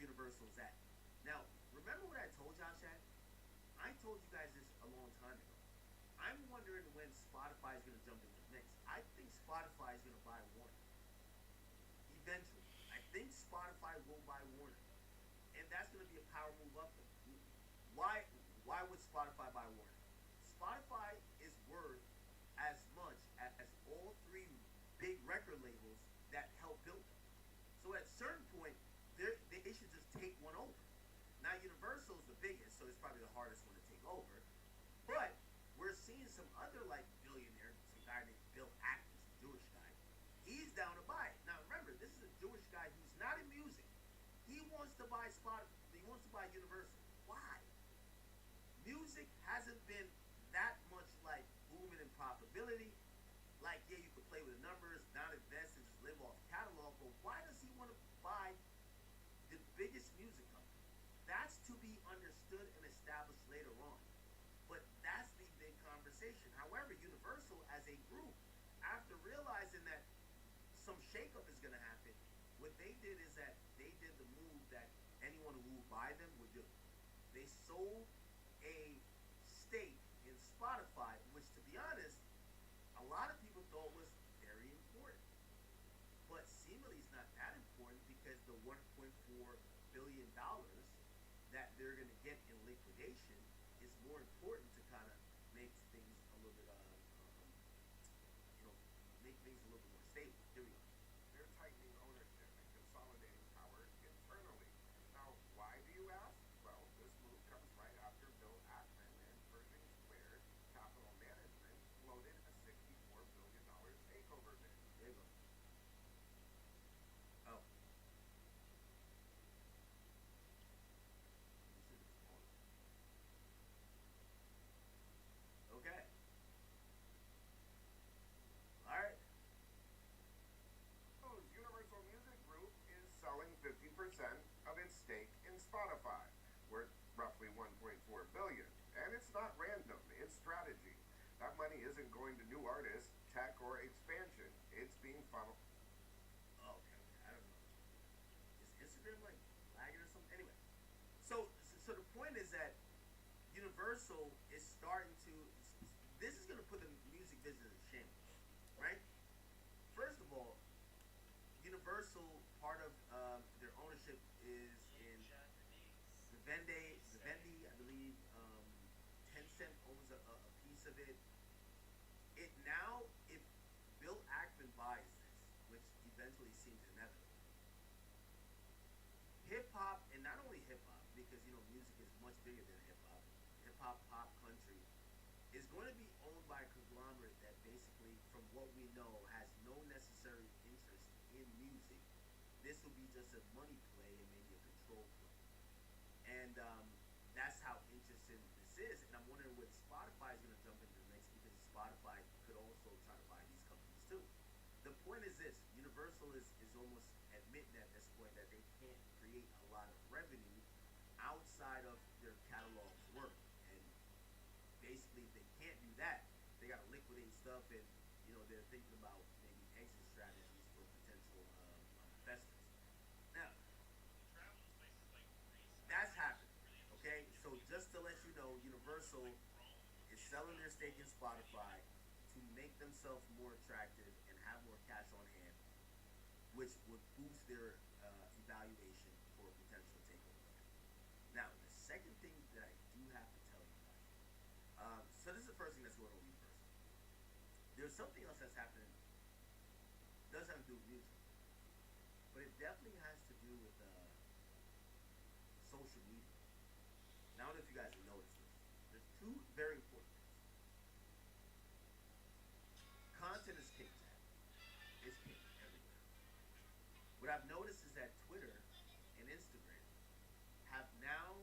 Universal's at. Now, remember what I told y'all, Chad? I told you guys this a long time ago. I'm wondering when Spotify is going to jump into the mix. I think Spotify is going to buy Warner eventually. I think Spotify will buy Warner, and that's going to be a power move up them. Why? Why would Spotify buy Warner? Spotify is worth as much as all three big record labels that helped build them. So at a certain point, they should just take one over. Now Universal is the biggest, so it's probably the hardest one to take over. But we're seeing some other like billionaire, some guy named Bill Atkins, a Jewish guy. He's down to buy it. Now remember, this is a Jewish guy who's not in music. He wants to buy Spotify. He wants to buy Universal. Why? Music hasn't been that much like booming in profitability. Like, yeah, you could play with the numbers, not invest and just live off catalog. But why does he want to buy the biggest music company? That's to be understood and established later on. But that's the big conversation. However, Universal as a group, after realizing that some shakeup is going to happen, what they did is that they did the move that anyone who would buy them would do. They sold a stake in Spotify, which, to be honest, a lot of people thought was very important. But seemingly it's not that important because the $1.4 billion that they're going to get in liquidation is more important to kind of make things a little bit, you know, make things a little bit more stable. Here we go. They're tightening ownership and consolidating power internally. Now, why do you ask? Well, this move comes right after Bill Ackman and Pershing Square Capital Management floated a $64 billion takeover bid. There you go. Oh, this is okay. All right. Universal Music Group is selling 50% of its stake in Spotify, worth roughly 1.4 billion. And it's not random, it's strategy. That money isn't going to new artists, tech, or expansion. It's being funneled. Oh, okay, okay. I don't know. Is Instagram like lagging or something? Anyway, so the point is that Universal is starting to. This is going to put the music business in shambles, right? First of all, Universal, part of their ownership is in Vivendi, I believe. Tencent owns a piece of it. It now, if Bill Ackman buys this, which eventually seems inevitable, hip hop, and not only hip hop, because music is much bigger than hip hop, pop, country, is going to be owned by a conglomerate that basically, from what we know, has no necessary interest in music. This will be just a money play and maybe a control play. And that's how interesting this is. And I'm wondering when Spotify is going to jump into the mix because Spotify could also try to buy these companies too. The point is this: Universal is almost admitting at this point that they can't create a lot of revenue outside of their catalog's work. And basically, if they can't do that, they got to liquidate stuff, and they're thinking about maybe exit strategies for potential investors. Now, that's happening. Okay, so just to let you know, Universal is selling their stake in Spotify to make themselves more attractive and have more cash on hand, which would boost their evaluation for a potential takeover. Now, the second thing that I do have to tell you guys. So this is the first thing that's going on with Universal. There's something else that's happening. It doesn't have to do with music, but it definitely has to do with social media. Now, I don't know if you guys have noticed this. There's two very important things. Content is king, Chad. It's king everywhere. What I've noticed is that Twitter and Instagram have now,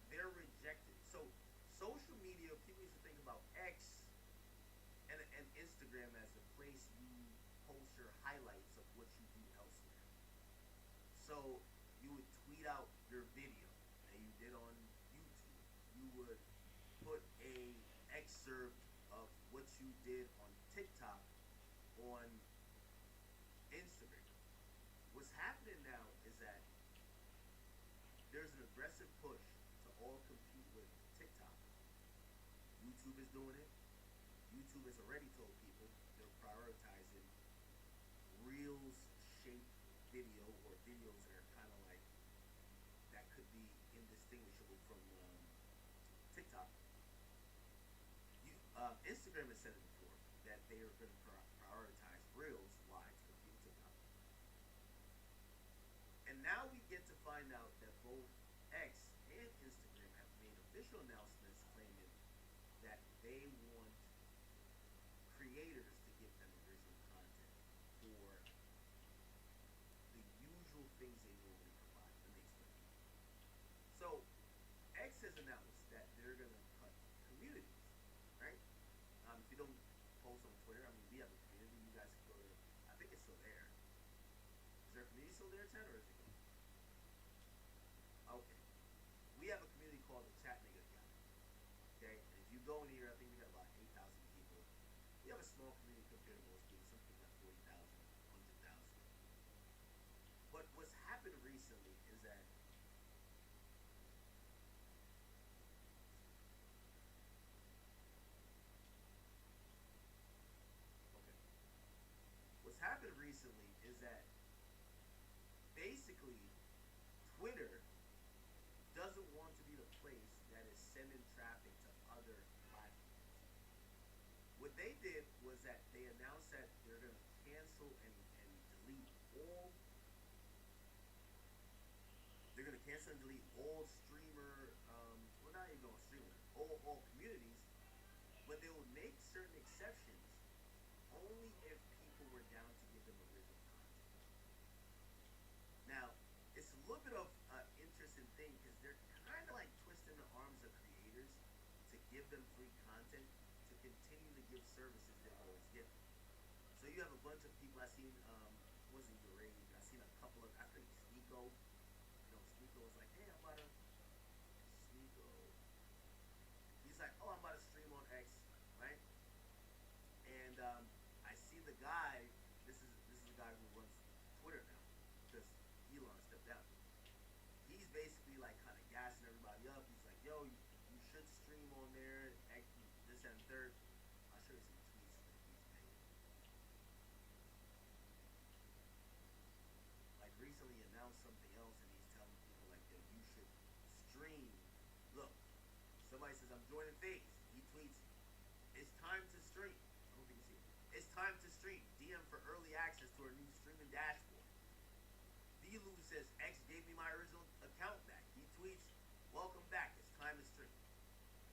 they're rejected. So social media, people used to think about X and Instagram as a place you post your highlights of what you do elsewhere. So you would tweet out your video that you did on YouTube. You would put a excerpt of what you did on TikTok on Instagram. What's happening now is that push to all compete with TikTok. YouTube is doing it. YouTube has already told people they're prioritizing reels shaped video or videos that are kind of like that could be indistinguishable from TikTok. Instagram has said it before that they are going to prioritize reels. Why? To compete with TikTok. And now we get to find out that both X and Instagram have made official announcements claiming that they want creators to give them original content for the usual things they normally provide. Let me explain. So X has announced that they're gonna cut communities, right? If you don't post on Twitter, I mean, we have a community. You guys can go to. I think it's still there. Is there a community still there, Ted, or is it gone? Okay. We have a community called the Chat Nigga Guy. Okay, and if you go in here, I think we have about 8,000 people. We have a small community compared to most people. Some people have 40,000, 100,000. But what's happened recently is that okay, what's happened recently is that basically Twitter doesn't want to be the place that is sending traffic to other platforms. What they did was that they announced that they're going to cancel and delete all. They're going to cancel and delete all streamer. Well, not even all streamer. All communities, but they will make certain exceptions only if people were down to give them original content. Now, it's a little bit of an interesting thing because they're kind of like twisting the arms of creators to give them free content to continue to give services they always give. So you have a bunch of people I seen. Wasn't Uranium? I seen a couple of. I think Sneeko. Sneeko was like, "Hey, I'm about to." Sneeko. He's like, "Oh, I'm about to stream on X, right?" And I see the guy. This is the guy who runs Twitter now because Elon stepped down. He's basically like kind of gassing everybody up. He's like, "Yo, you should stream on there. This and third." I'll show you some tweets that he's made. Like recently announced something else, and he's telling people like, "Yo, you should stream." Look, somebody says, "I'm joining Phase." He tweets, "It's time to stream." I don't think you see it. It's time to stream. DM for early access to our new streaming dashboard. D-Lou says, X gave me my original account back. He tweets, "Welcome back. It's time to stream."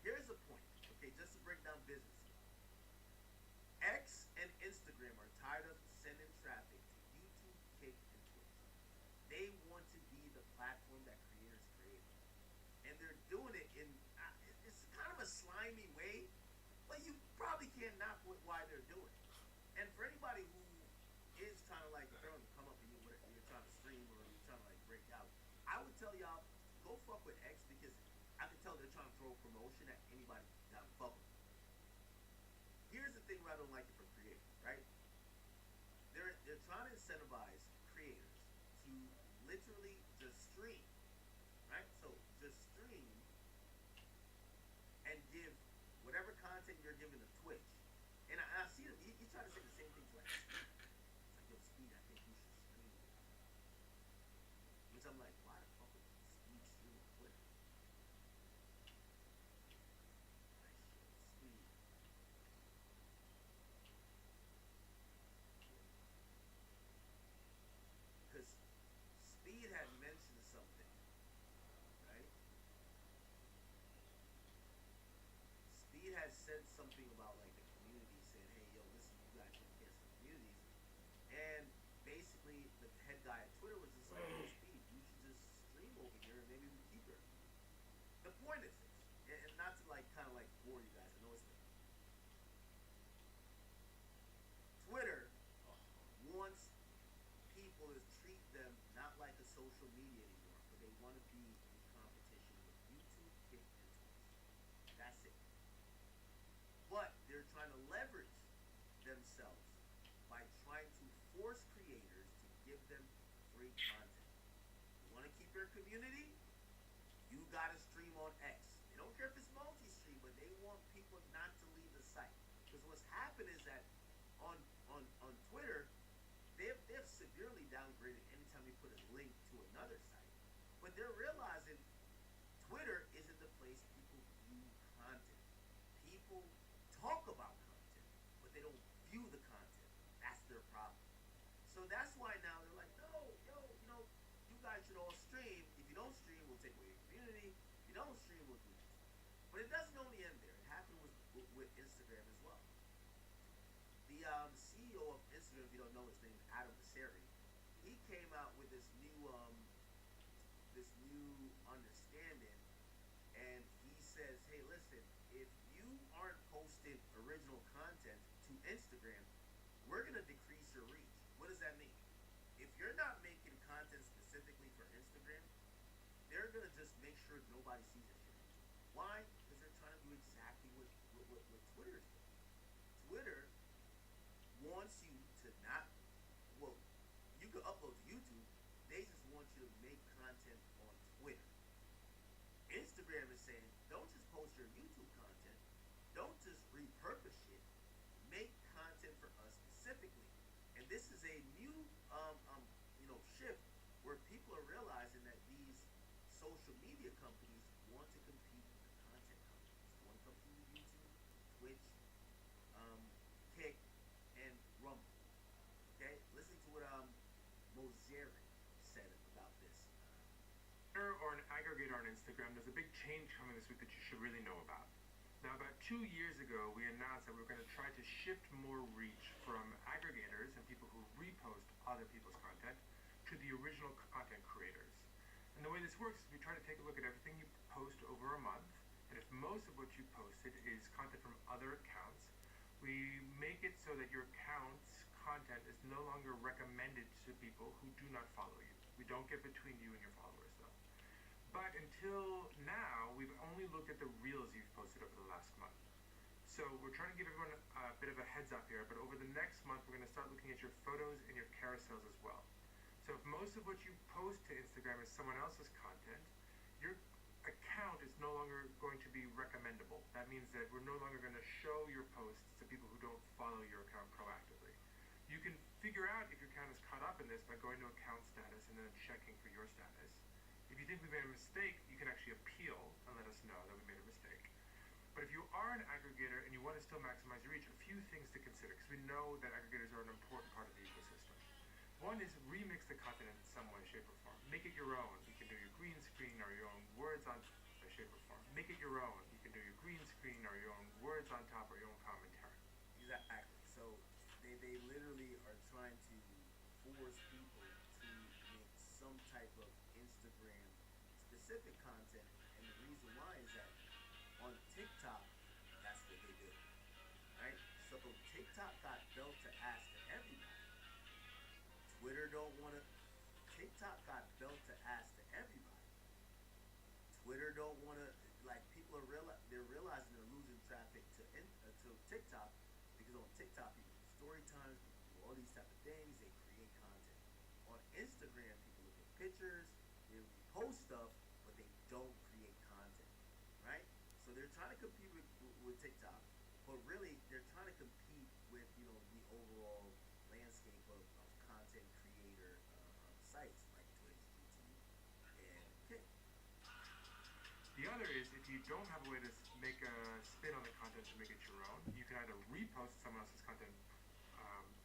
Here's the point, okay, just to break down business. X and Instagram are tired of sending traffic to YouTube, Kick, and Twitch. They want to be the platform that creators create. And they're doing it in, it's kind of a slimy way, but you probably can't knock why they're doing it. And for anybody who is trying to like come up and you're trying to stream or you're trying to like break out, I would tell y'all, go fuck with X because I can tell they're trying to throw a promotion at anybody down fuck with. Here's the thing where I don't like it for creators, right? They're trying to incentivize creators to literally just stream, right? So just stream and give whatever content you're giving to Twitch. And I see them. You try to say the same thing to like Speed. It's like, "Yo, Speed, I think you should stream." Which I'm like, why the fuck would Speed stream on Twitter? Like, shit, Speed. Because Speed had mentioned something, right? Speed had said something about like the community saying, "Hey, yo, listen, you guys should cancel communities." And basically, the head guy at Twitter was just like, "Yo, Speed, you should just stream over here and maybe we keep her." The point is this, and not to like kind of like bore you guys. I know it's late. Twitter wants people to treat them not like a social media anymore, but they want to be in competition with YouTube, Kick, and Twitch. That's it. But they're trying to leverage themselves by trying to force creators to give them free content. You want to keep your community? You guys Because what's happened is that on on Twitter, they've severely downgraded anytime you put a link to another site. But they're realizing Twitter isn't the place people view content. People talk about content, but they don't view the content. That's their problem. So that's why now they're like, no, yo, you guys should all stream. If you don't stream, we'll take away your community. If you don't stream, we'll do this. But it doesn't only end there. It happened with Instagram as well. The CEO of Instagram, if you don't know his name, Adam Mosseri, he came out with this new understanding, and he says, hey, listen, if you aren't posting original content to Instagram, we're gonna decrease your reach. What does that mean? If you're not making content specifically for Instagram, they're gonna just make sure nobody sees that shit. Why? Because they're trying to do exactly what Twitter's doing. Twitter wants you to not, well, you can upload to YouTube. They just want you to make content on Twitter. Instagram is saying, don't just post your YouTube content. Don't just repurpose it. Make content for us specifically. And this is a new, shift where people are realizing that these social media companies want to compete with the content companies. They want to compete with YouTube, Twitch, Kick, and Rumble. Okay, listen to what Mosseri said about this. Or an aggregator on Instagram, there's a big change coming this week that you should really know about. Now, about 2 years ago, we announced that we were going to try to shift more reach from aggregators and people who repost other people's content to the original content creators. And the way this works is we try to take a look at everything you post over a month, and if most of what you posted is content from other accounts, we make it so that your account's content is no longer recommended to people who do not follow you. We don't get between you and your followers, though. But until now, we've only looked at the reels you've posted over the last month. So we're trying to give everyone a bit of a heads up here, but over the next month, we're going to start looking at your photos and your carousels as well. So if most of what you post to Instagram is someone else's content, your account is no longer going to be recommendable. That means that we're no longer going to show your posts to people who don't follow your account proactively. You can figure out if your account is caught up in this by going to account status and then checking for your status. If you think we made a mistake, you can actually appeal and let us know that we made a mistake. But if you are an aggregator and you want to still maximize your reach, a few things to consider, because we know that aggregators are an important part of the ecosystem. One is remix the content in some way, shape, or form. Make it your own. You can do your green screen or your own words on shape or form. Make it your own. You can do your green screen or your own words on top or your own commentary. Exactly. So they literally are trying to force people to make some type of Instagram specific content, and the reason why is that on TikTok, that's what they did, right? So TikTok got built to ask to everybody. Twitter don't want to. TikTok got built to ask to everybody. Twitter don't want to. Like, people are they're realizing they're losing traffic to TikTok, because on TikTok people do story times, people do all these type of things. They create content. On Instagram, people look at pictures, they repost stuff, but they don't create content, right? So they're trying to compete with TikTok, but really they're trying to compete with the overall landscape of content creator sites like Twitch, YouTube, and Kick. The other is, if you don't have a way to make a spin on the content to make it your own, you can either repost someone else's content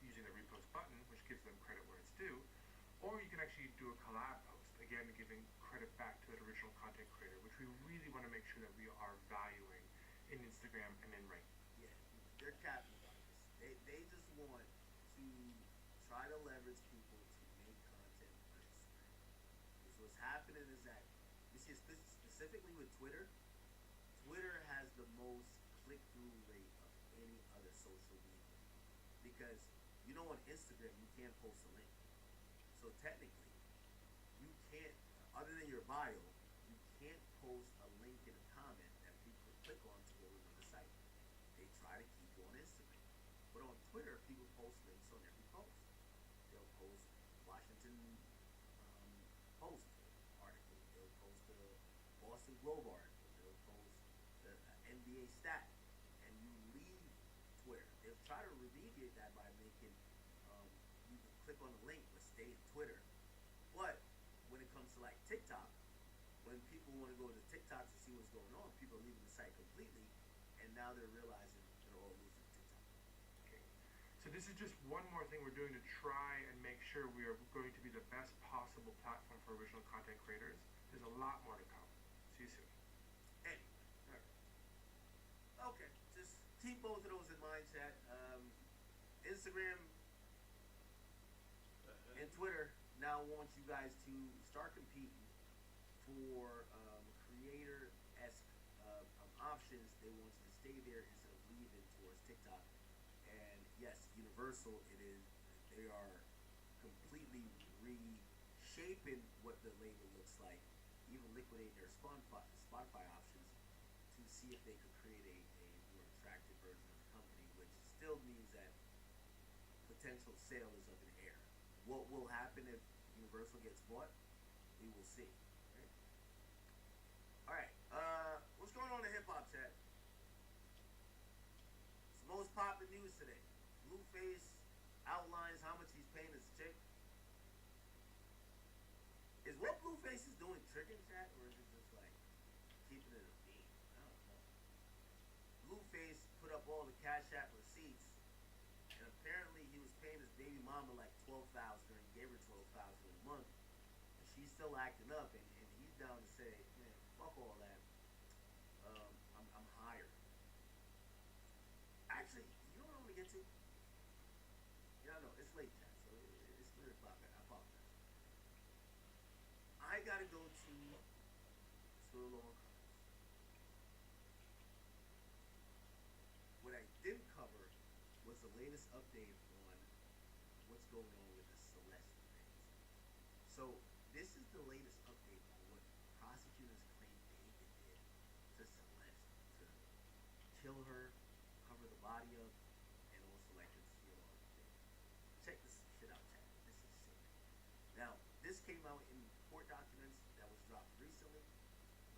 using the repost button, which gives them credit where it's due, or you can actually do a collab post, again giving credit back to that original content creator, which we really want to make sure that we are valuing in Instagram and in Ring. Yeah, they're capping about this. They just want to try to leverage people to make content on Instagram. Because what's happening is that, you see, specifically with Twitter, Twitter has the most click-through rate of any other social media. Because, on Instagram, you can't post a link. So technically, you can't, other than your bio, you can't post a link in a comment that people can click on to go to another site. They try to keep you on Instagram. But on Twitter, people post links on every post. They'll post Washington Post article. They'll post the Boston Globe article. They'll post the NBA stat. And you leave Twitter. They've tried to remediate that by making you can click on the link but stay in Twitter. But when it comes to like TikTok, when people want to go to TikTok to see what's going on, people are leaving the site completely, and now they're realizing they're all losing TikTok. Okay. So this is just one more thing we're doing to try and make sure we are going to be the best possible platform for original content creators. There's a lot more to come. See you soon. Anyway, all right. Okay, just keep both of those in mind, chat. Instagram and Twitter now want you guys to start competing for creator-esque options. They want you to stay there instead of leaving towards TikTok. And yes, Universal, they are completely reshaping what the label looks like, even liquidating their Spotify options to see if they could create a more attractive version of the company, which still means that potential sale is up in the air. What will happen if Universal gets bought? We will see. Okay? All right. What's going on in hip hop chat? It's the most popular news today. Blueface outlines how much he's paying his chick. Is what Blueface is doing tricking chat, or is it just like keeping it a meme? I don't know. Blueface put up all the Cash App receipts, and apparently he was paying his baby mama like $12,000, or he gave her $12,000 a month, and she's still acting up, and he's down to say, man, fuck all that. I'm hired. Actually, you know what I want to get to? Yeah, I know it's late, chat, so it's 3 o'clock. I apologize. I gotta go to Solo on Cards. What I didn't cover was the latest update on what's going on with the Celeste things. So this is the latest update on what prosecutors claim David did to Celeste to kill her, cover the body up, and also like conceal all the things. Check this shit out, chat. This is sick. Now, this came out in court documents that was dropped recently,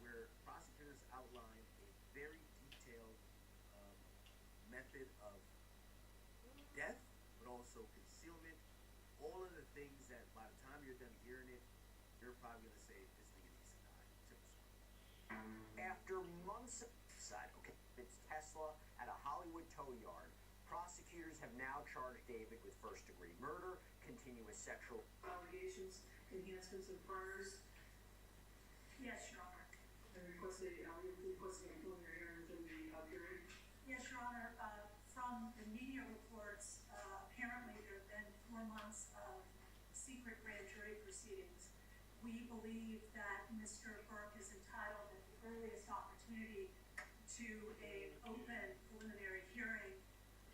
where prosecutors outlined a very detailed method of death, but also concealment. All of the things that by the time you're done hearing it, you're probably gonna say this nigga needs to die. Check this out. After months of okay, it's Tesla at a Hollywood tow yard. Prosecutors have now charged David with first-degree murder, continuous sexual allegations, enhancements and priors. Yes, Your Honor. And requesting a preliminary hearing within the period. Yes, Your Honor. From the media reports, apparently there have been 4 months of secret grand jury proceedings. We believe that Mr. Burke is entitled at the earliest opportunity to an open preliminary hearing,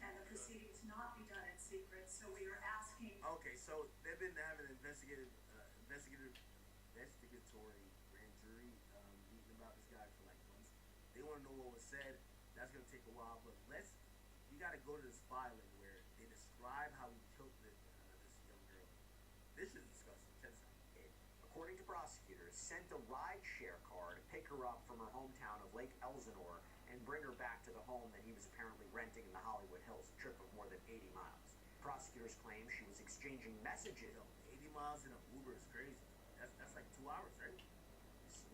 and the proceedings not be done in secret. So we are asking. Okay, so they've been having an investigatory grand jury meeting about this guy for like months. They want to know what was said. That's gonna take a while, but you gotta go to this filing where they describe how he killed this young girl. This is disgusting. Check this out. According to prosecutors, sent a ride-share car to pick her up from her hometown of Lake Elsinore and bring her back to the home that he was apparently renting in the Hollywood Hills, a trip of more than 80 miles. Prosecutors claim she was exchanging messages. 80 miles in an Uber is crazy. That's like 2 hours, right?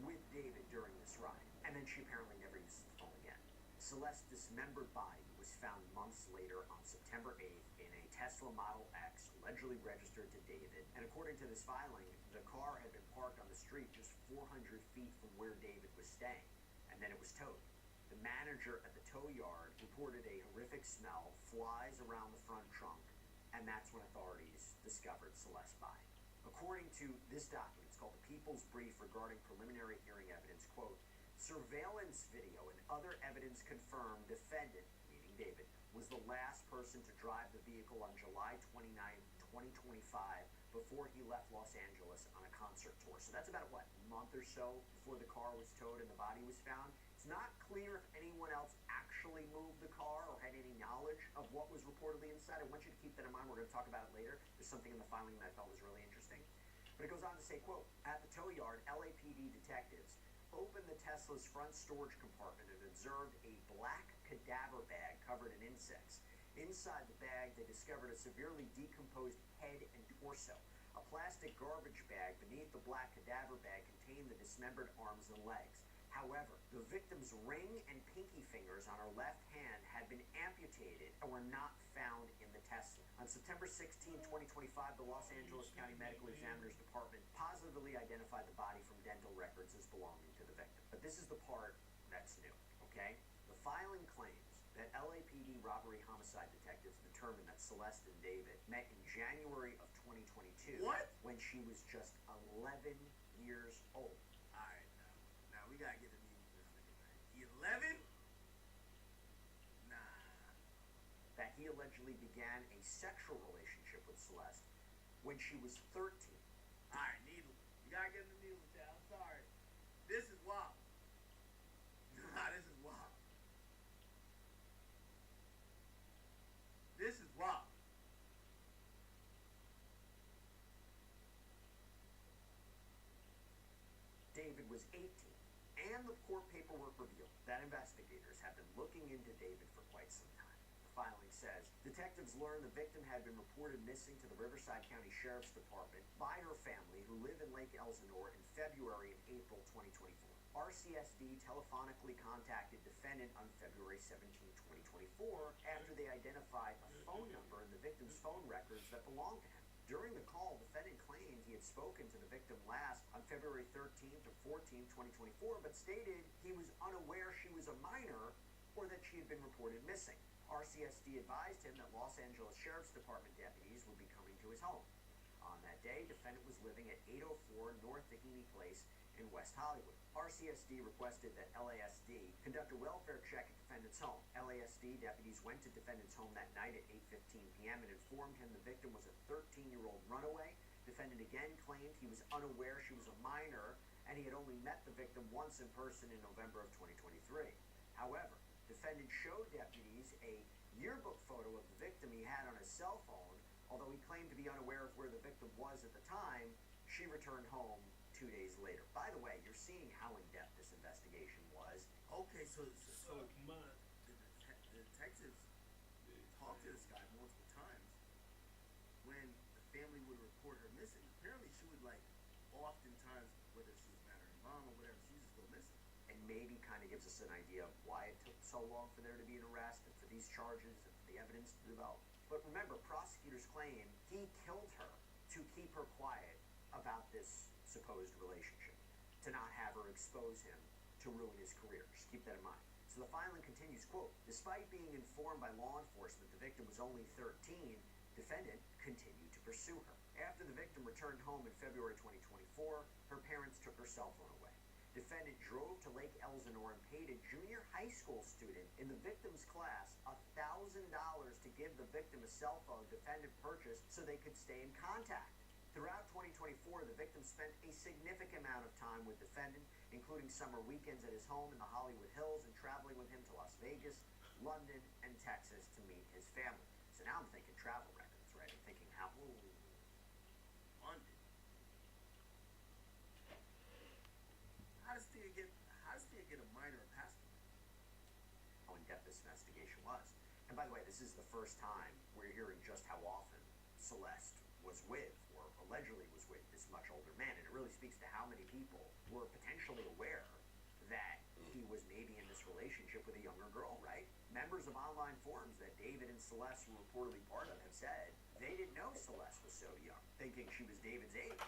With David during this ride, and then she apparently never used the phone again. Celeste's dismembered body was found months later on September 8th in a Tesla Model X, allegedly registered to David. And according to this filing, the car had been parked on the street just 400 feet from where David was staying, and then it was towed. The manager at the tow yard reported a horrific smell, flies around the front trunk, and that's when authorities discovered Celeste's body. According to this document, it's called the People's Brief regarding preliminary hearing evidence, quote, surveillance video and other evidence confirm defendant, meaning David, was the last person to drive the vehicle on July 29, 2025, before he left Los Angeles on a concert tour. So that's about, what, a month or so before the car was towed and the body was found. It's not clear if anyone else actually moved the car or had any knowledge of what was reportedly inside. I want you to keep that in mind. We're going to talk about it later. There's something in the filing that I thought was really interesting. But it goes on to say, quote, at the tow yard, LAPD detectives opened the Tesla's front storage compartment and observed a black cadaver bag covered in insects. Inside the bag, they discovered a severely decomposed head and torso. A plastic garbage bag beneath the black cadaver bag contained the dismembered arms and legs. However, the victim's ring and pinky fingers on her left hand had been amputated and were not found in the Tesla. On September 16, 2025, the Los Angeles County Medical Examiner's Department positively identified the body from dental records as belonging to the victim. But this is the part that's new, okay? The filing claims that LAPD robbery homicide detectives determined that Celeste and David met in January of 2022. What? When she was just 11 years old. Alright, now we gotta get a meeting with this nigga, man. He 11? Nah. That he allegedly began a sexual relationship with Celeste when she was 13. Alright, Needle. You gotta get in the Needle chat. I'm sorry. This is wild. Nah, this is wild. This is wild. David was 18, and the court paperwork revealed that investigators have been looking into David for quite some time. The filing says detectives learned the victim had been reported missing to the Riverside County Sheriff's Department by her family, who live in Lake Elsinore, in February and April 2024. RCSD telephonically contacted defendant on February 17, 2024, after they identified a phone number in the victim's phone records that belonged to him. During the call, defendant claimed he had spoken to the victim last on February 13th or 14th, 2024, but stated he was unaware she was a minor or that she had been reported missing. RCSD advised him that Los Angeles Sheriff's Department deputies would be coming to his home. On that day, defendant was living at 804 North Dahini Place in West Hollywood. RCSD requested that LASD conduct a welfare check at defendant's home. LASD deputies went to defendant's home that night at 8:15 p.m. and informed him the victim was a 13-year-old runaway. Defendant again claimed he was unaware she was a minor and he had only met the victim once in person in November of 2023. However, defendant showed deputies a yearbook photo of the victim he had on his cell phone. Although he claimed to be unaware of where the victim was at the time, she returned home 2 days later. By the way, you're seeing how in-depth this investigation was. Okay, so the detectives talked to this guy multiple times when the family would report her missing. Apparently she would, like, oftentimes, whether she was mad at her mom or whatever, she would just go missing. And maybe kind of gives us an idea of why it took so long for there to be an arrest and for these charges and for the evidence to develop. But remember, prosecutors claim he killed her to keep her quiet about this supposed relationship, to not have her expose him to ruin his career. Just keep that in mind. So the filing continues, quote, despite being informed by law enforcement the victim was only 13, defendant continued to pursue her. After the victim returned home in February 2024, her parents took her cell phone away. Defendant drove to Lake Elsinore and paid a junior high school student in the victim's class $1,000 to give the victim a cell phone defendant purchased so they could stay in contact. Throughout 2024, the victim spent a significant amount of time with defendant, including summer weekends at his home in the Hollywood Hills and traveling with him to Las Vegas, London, and Texas to meet his family. So now I'm thinking travel records, right? I'm thinking how... London. How does Thea get a minor a passport? How in-depth this investigation was. And by the way, this is the first time we're hearing just how often Celeste was with, or allegedly was with, this much older man. And it really speaks to how many people were potentially aware that he was maybe in this relationship with a younger girl, right? Members of online forums that David and Celeste were reportedly part of have said they didn't know Celeste was so young, thinking she was David's age.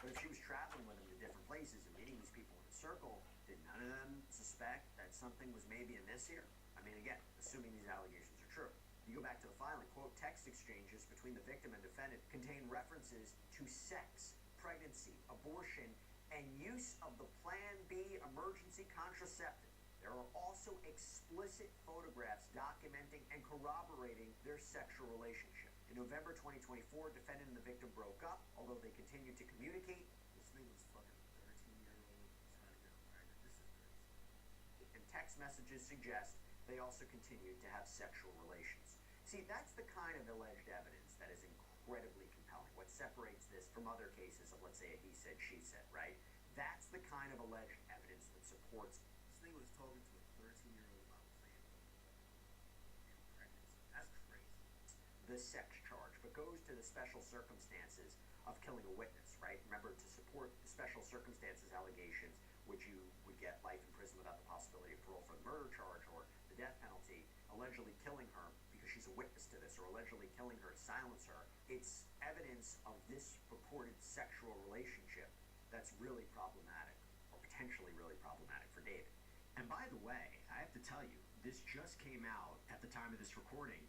But if she was traveling with him to different places and meeting these people in a circle, did none of them suspect that something was maybe amiss here? I mean, again, assuming these allegations are true. You go back to the filing, quote, text exchanges between the victim and defendant contain references to sex, pregnancy, abortion, and use of the Plan B emergency contraceptive. There are also explicit photographs documenting and corroborating their sexual relationship. In November 2024, defendant and the victim broke up, although they continued to communicate. This nigga was fucking 13-year-old trying to get her pregnant. This is crazy. And text messages suggest they also continued to have sexual relations. See, that's the kind of alleged evidence that is incredibly compelling. What separates this from other cases of, let's say, a he said, she said, right? That's the kind of alleged evidence that supports. This nigga was talking to a 13-year-old about planning and pregnancy. That's crazy. the sex charge, but goes to the special circumstances of killing a witness, right? Remember, to support the special circumstances allegations, which you would get life in prison without the possibility of parole for the murder charge or the death penalty, allegedly killing her because she's a witness to this, or allegedly killing her to silence her. It's evidence of this purported sexual relationship that's really problematic, or potentially really problematic for David. And by the way, I have to tell you, this just came out at the time of this recording.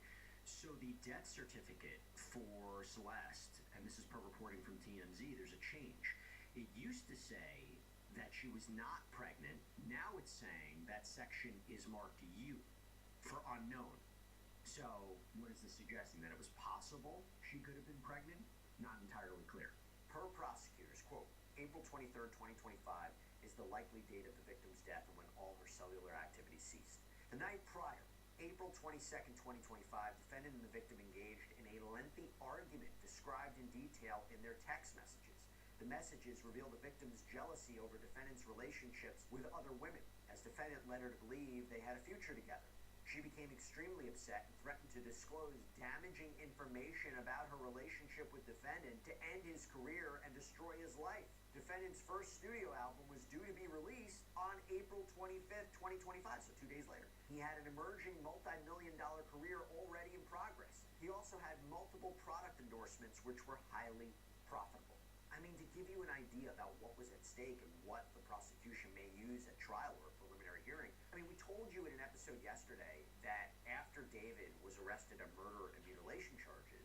So the death certificate for Celeste, and this is per reporting from TMZ, there's a change. It used to say that she was not pregnant. Now it's saying that section is marked U for unknown. So what is this suggesting? That it was possible she could have been pregnant? Not entirely clear. Per prosecutors, quote, April 23rd, 2025 is the likely date of the victim's death and when all her cellular activity ceased. The night prior, April 22nd, 2025, defendant and the victim engaged in a lengthy argument described in detail in their text messages. The messages reveal the victim's jealousy over defendant's relationships with other women, as defendant led her to believe they had a future together. She became extremely upset and threatened to disclose damaging information about her relationship with defendant to end his career and destroy his life. Defendant's first studio album was due to be released on April 25th, 2025, so 2 days later. He had an emerging multi-million-dollar career already in progress. He also had multiple product endorsements which were highly profitable. I mean, to give you an idea about what was at stake and what the prosecution may use at trial or a preliminary hearing, I mean, we told you in an episode yesterday that after David was arrested on murder and mutilation charges,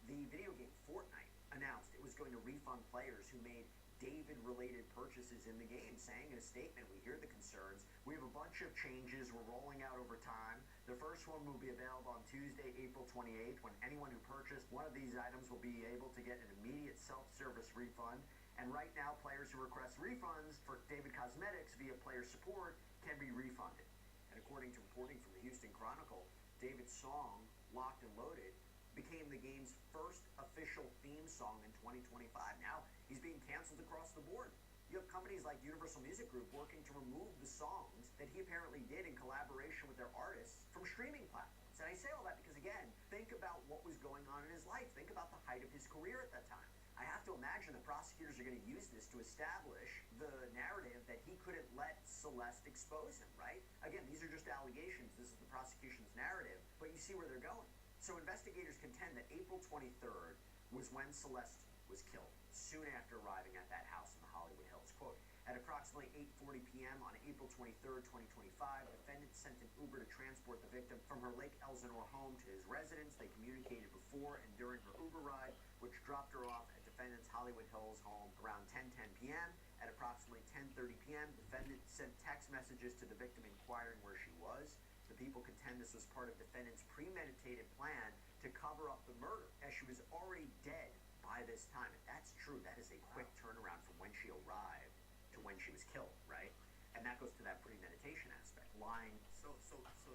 the video game Fortnite announced it was going to refund players who made David-related purchases in the game, saying in a statement, we hear the concerns, we have a bunch of changes we're rolling out over time. The first one will be available on Tuesday, April 28th, when anyone who purchased one of these items will be able to get an immediate self-service refund. And right now, players who request refunds for David Cosmetics via player support can be refunded. And according to reporting from the Houston Chronicle, David's song, Locked and Loaded, became the game's first official theme song in 2025. Now, he's being canceled across the board. You have companies like Universal Music Group working to remove the songs that he apparently did in collaboration with their artists from streaming platforms. And I say all that because, again, think about what was going on in his life. Think about the height of his career at that time. I have to imagine the prosecutors are going to use this to establish the narrative that he couldn't let Celeste expose him, right? Again, these are just allegations. This is the prosecution's narrative, but you see where they're going. So investigators contend that April 23rd was when Celeste was killed, soon after arriving at that house in the Hollywood Hills. Quote, at approximately 8:40 p.m. on April 23rd, 2025, defendant sent an Uber to transport the victim from her Lake Elsinore home to his residence. They communicated before and during her Uber ride, which dropped her off at defendant's Hollywood Hills home around 10:10 p.m. At approximately 10:30 p.m., defendant sent text messages to the victim inquiring where she was. The people contend this was part of defendant's premeditated plan to cover up the murder, as she was already dead by this time. If that's true, that is a quick turnaround from when she arrived to when she was killed, right? And that goes to that premeditation aspect, lying. So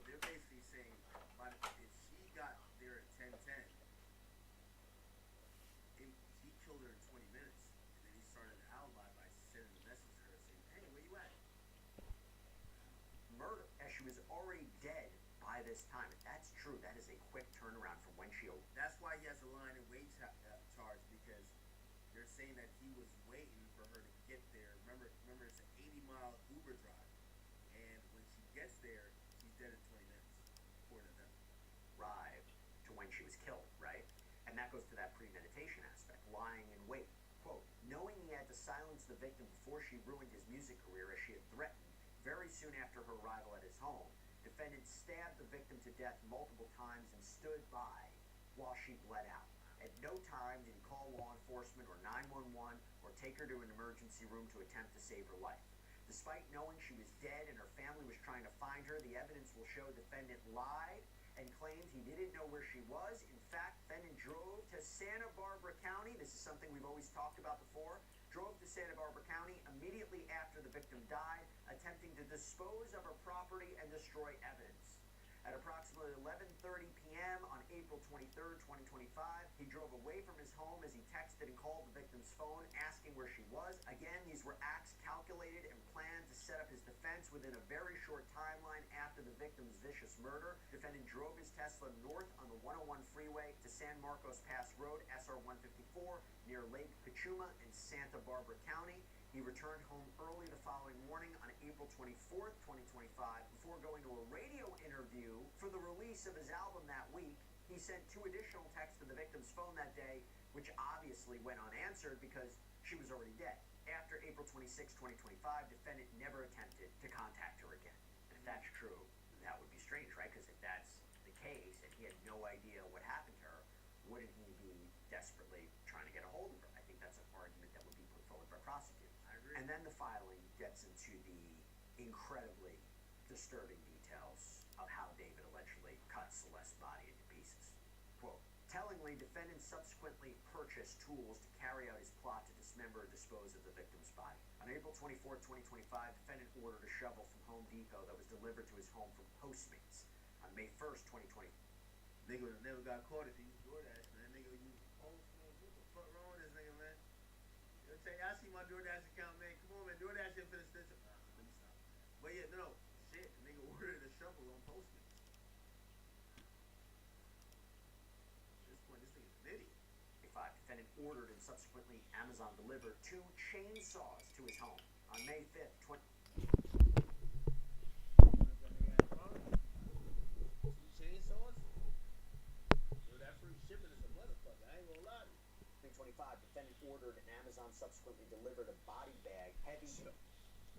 they're basically saying, but if she got there at 10:10, he killed her in 20 minutes, and then he started an alibi by sending a message to her saying, hey, where you at? Murder, as she was already dead by this time. If that's true, that is a quick turnaround from when she... That's why he has a line and wait charge, because they're saying that he was waiting for her to get there. Remember, it's an 80-mile Uber drive, and when she gets there, she's dead in 20 minutes, according to them. Arrived to when she was killed, right? And that goes to that premeditation aspect, lying in wait. Quote, knowing he had to silence the victim before she ruined his music career as she had threatened, very soon after her arrival at his home, defendant stabbed the victim to death multiple times and stood by while she bled out. At no time did he call law enforcement or 911 or take her to an emergency room to attempt to save her life. Despite knowing she was dead and her family was trying to find her, the evidence will show defendant lied and claimed he didn't know where she was. In fact, defendant drove to Santa Barbara County. This is something we've always talked about before. Drove to Santa Barbara County immediately after the victim died, attempting to dispose of her property and destroy evidence. At approximately 11:30 p.m. on April 23rd, 2025, he drove away from his home as he texted and called the victim's phone, asking where she was. Again, these were acts calculated and planned to set up his defense within a very short timeline after the victim's vicious murder. Defendant drove his Tesla north on the 101 freeway to San Marcos Pass Road, SR 154, near Lake Cachuma in Santa Barbara County. He returned home early the following morning on April 24th, 2025, before going to a radio interview for the release of his album that week. He sent 2 additional texts to the victim's phone that day, which obviously went unanswered because she was already dead. After April 26, 2025, defendant never attempted to contact her again. And if that's true, that would be strange, right? Because if that's the case, and he had no idea what happened to her, wouldn't he be desperately trying to get a hold of her? I think that's an argument that would be put forward by prosecutors. I agree. And then the filing gets into the incredibly disturbing details of how David allegedly cut Celeste's body into pieces. Quote, tellingly, defendant subsequently purchased tools to carry out his plot to dismember or dispose of the victim's body. On April 24, 2025, defendant ordered a shovel from Home Depot that was delivered to his home from Postmates. On May 1st, 2020, Nigga would have never got caught if he used DoorDash, man. Nigga would use Postmates. What the fuck wrong with this nigga, man? You know, tell you, I see my DoorDash account, man. Come on, man. DoorDash here for this. Let me stop. But yeah, no. Shit, the nigga ordered a shovel on Postmates. At this point, this nigga's an idiot. defendant ordered and subsequently Amazon delivered 2 chainsaws to his home. On May 5th, 20... Chainsaws? Yo, that free shipping is a motherfucker. I ain't gonna lie to you. 2025, defendant ordered and Amazon subsequently delivered a body bag heavy.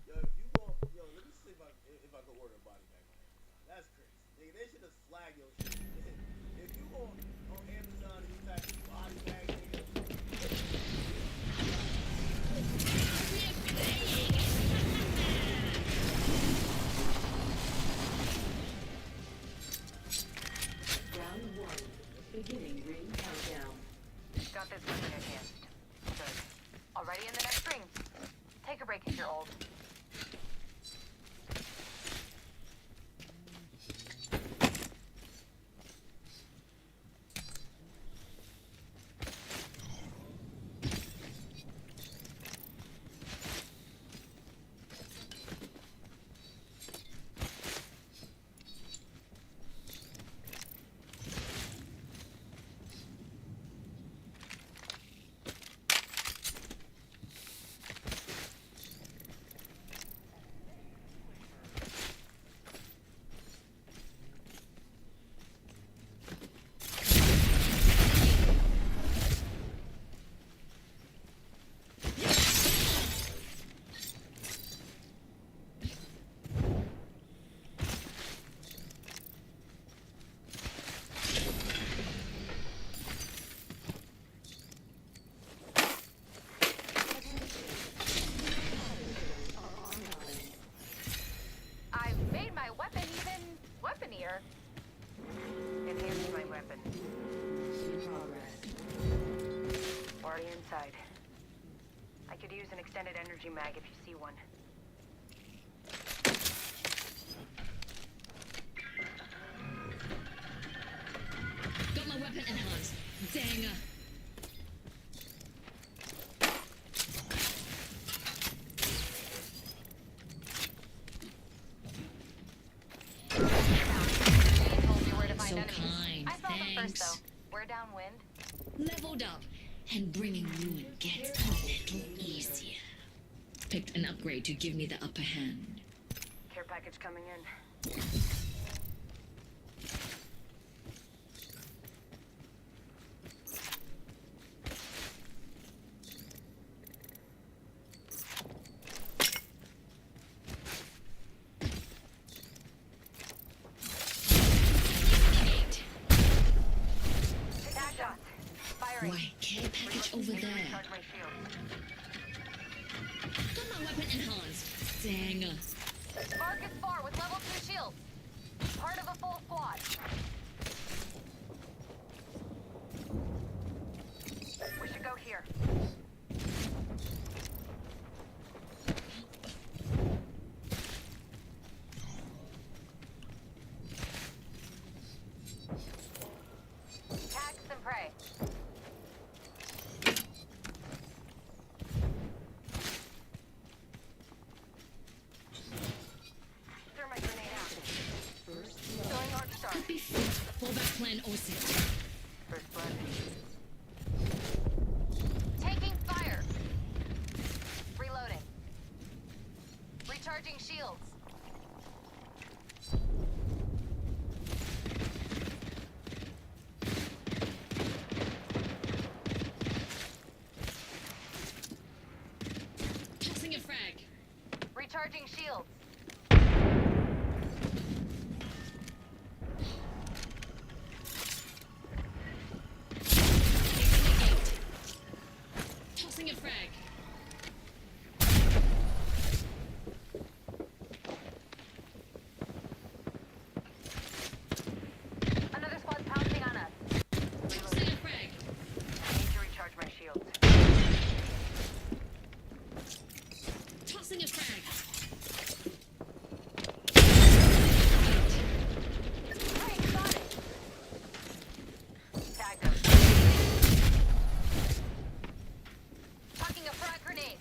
Yo, if you want, let me see if I can order a body bag on Amazon. That's crazy. Nigga, they should have flagged your shit. If you go on Amazon and you type in body bag, nigga. Round 1. Beginning ring countdown. Got this weapon enhanced. Good. Already in the next ring. Take a break if you're old. Enhance my weapon. In progress. Already inside. I could use an extended energy mag if you see one. Got my weapon enhanced. Danger. So kind, I saw them first, thanks. though. We're downwind. Leveled up, and bringing ruin gets a little easier. Picked an upgrade to give me the upper hand. Care package coming in. Eight. Attack shots. Firing. Why, care package over Need to there. recharge my shield. Got my weapon enhanced. Danger. Spark is far with level 2 shield. Part of a full squad. We should go here. Tax and pray. an Aussie. First blood. Taking fire. Reloading. Recharging shields. Tossing a frag. Recharging shields. Tossing a frag. Another squad's pouncing on us. Tossing a frag. I need to recharge my shields. Tossing a frag. Hey, got it. Tagged him. Chucking a frag grenade.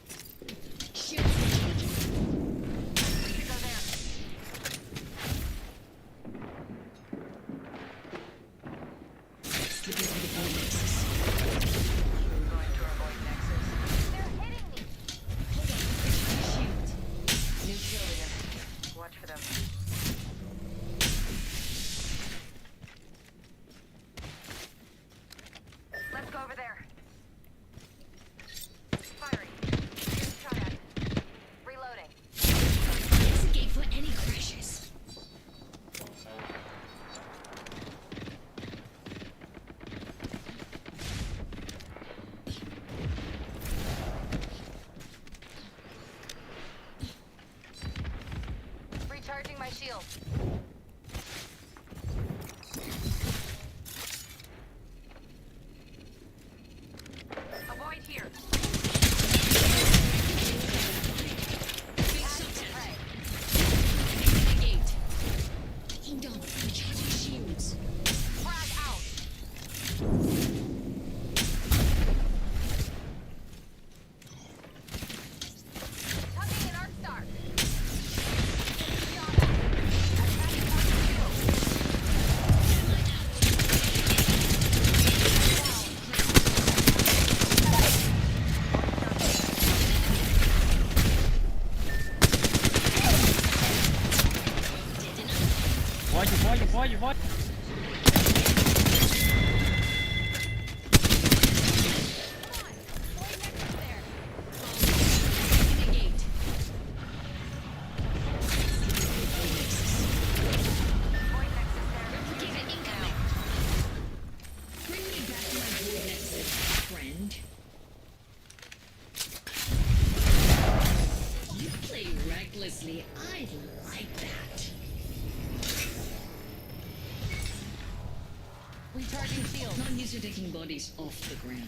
Shields recharging. We should go there. Slipping through the vortexes. Going to our void nexus. They're hitting me. Hold on. Recharge shield. New kill leader. Watch for them. Let's go over there. Firing. Getting shot at. Reloading. Investigate for any crashes. Recharging my shield. Avoid here. Big shots at. Opening the gate. Hold on. Recharging shields. Frag out. Tucking an arc star. Shot at. Attacking target shield. Opening the gate. Void nexus there. Replicator incoming. Bring me back to my void nexus, friend. You play recklessly. I like that. Recharging shield. Not used to taking bodies off the ground.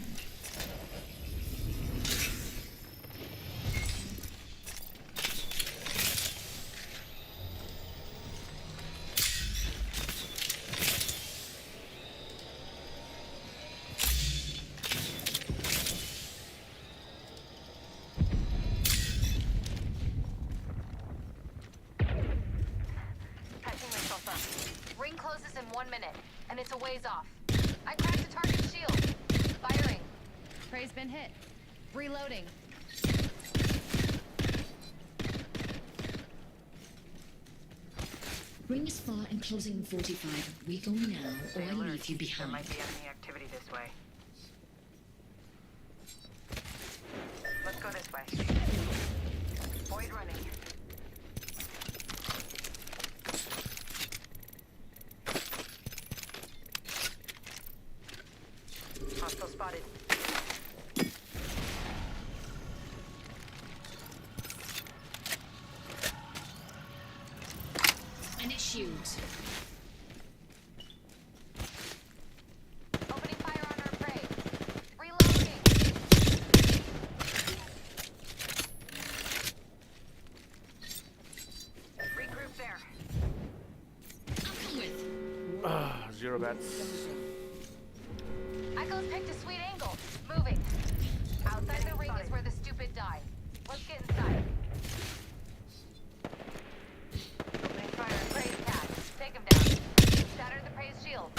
Patching myself up. Ring closes in 1 minute, and it's a ways off. I cracked the target shield. Firing. Prey's been hit. Reloading. Ring is far and closing in 45. We go now, or I leave you There behind. might be enemy activity this way. Let's go this way. Void running. Hostile spotted. And it shields. Opening fire on our prey. Reloading. Regroup there. I'll come with. Zero bets. Echo's picked a sweet angle. Moving. Outside the ring is where the stupid die. Let's get inside. Opening fire on Prey's cat. Take him down. Shatter the Prey's shield.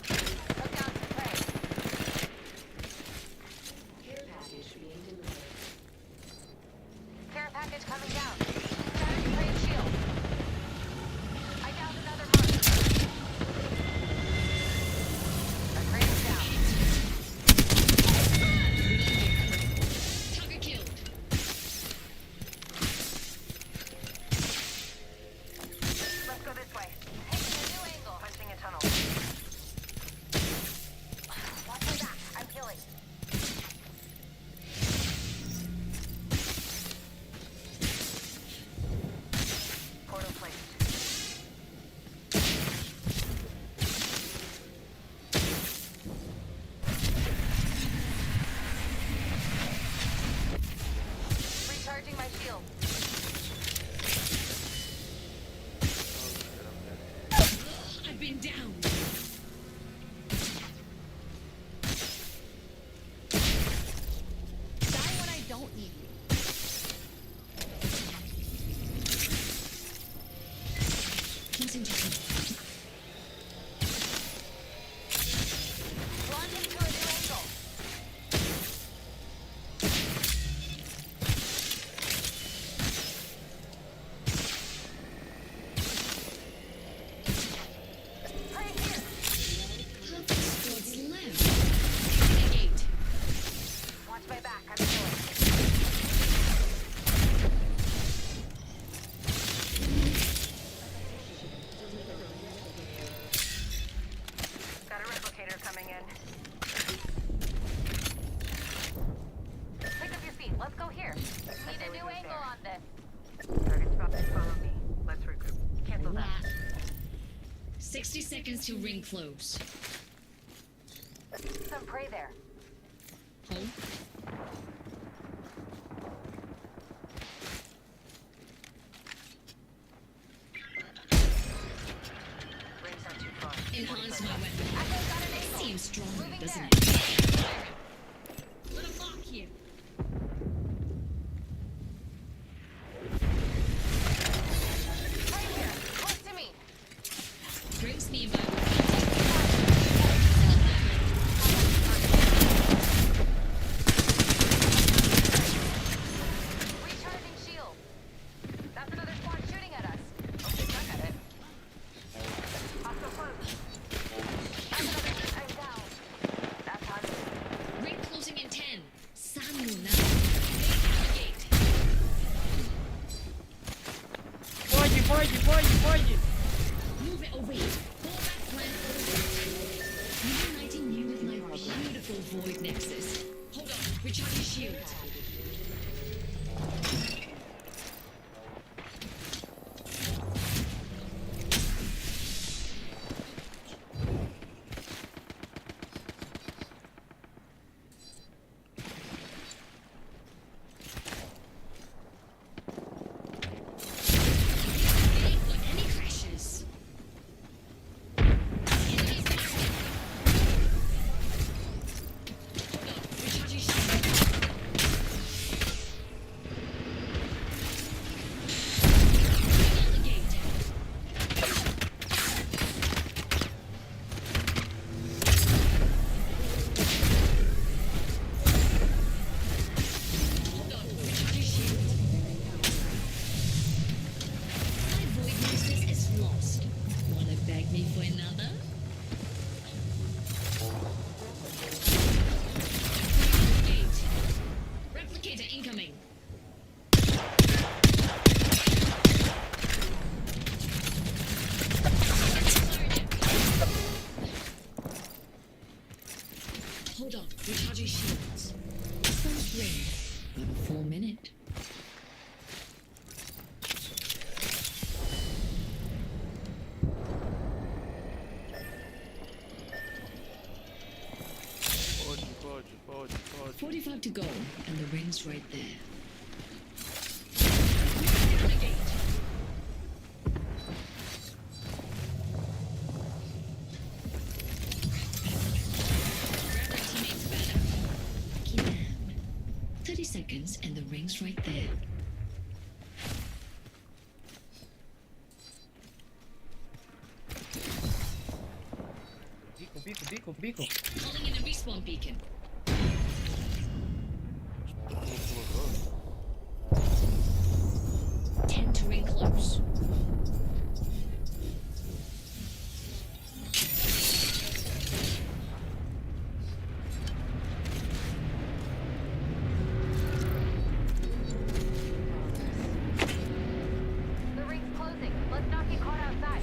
this way. Taking a new angle. Punching a tunnel. Watch my back. I'm healing. Portal placed. Recharging my shield. I've been down. Die when I don't need you. Placing tunnel. Launching to a new angle. Right here. Half the squad's left. Negate. Watch my back. I'm healing. Got a replicator coming in. Pick up your feet. Let's go here. Need a new angle on this. Target spot. Follow me. Let's regroup. Cancel that. 60 seconds to ring close. Some prey there. Hold. Rings not too far. Enhance my weapon. Echo's got an angle. Seems stronger, Moving doesn't there. it? Let him lock here. Right here. Close to me. Brings me my weapon. Recharging shield. That's another squad shooting at us. Okay, stuck at it. Hostile close. That's another. I'm down. That's on me. Ring closing in 10. Samuel now. Navigate. Move it away. Fall back plan over. Reuniting you with my beautiful void nexus. Hold on. Recharge your shield. Waiting for any crashes. Enemies active. Hold on. Recharge your shield. Bring out the gate. Hold on. Recharge your shield. My void nexus is lost. Wanna beg me for another? Gate. Replicator incoming. Hold on, recharging shields. First ring. Got a full minute. Pode. 45 to go, and the ring's right there. Down the gate. Grab my teammates better. Lucky man. 30 seconds, and the ring's right there. Bico. Calling in a respawn beacon. 10 to ring close. The ring's closing. Let's not get caught outside.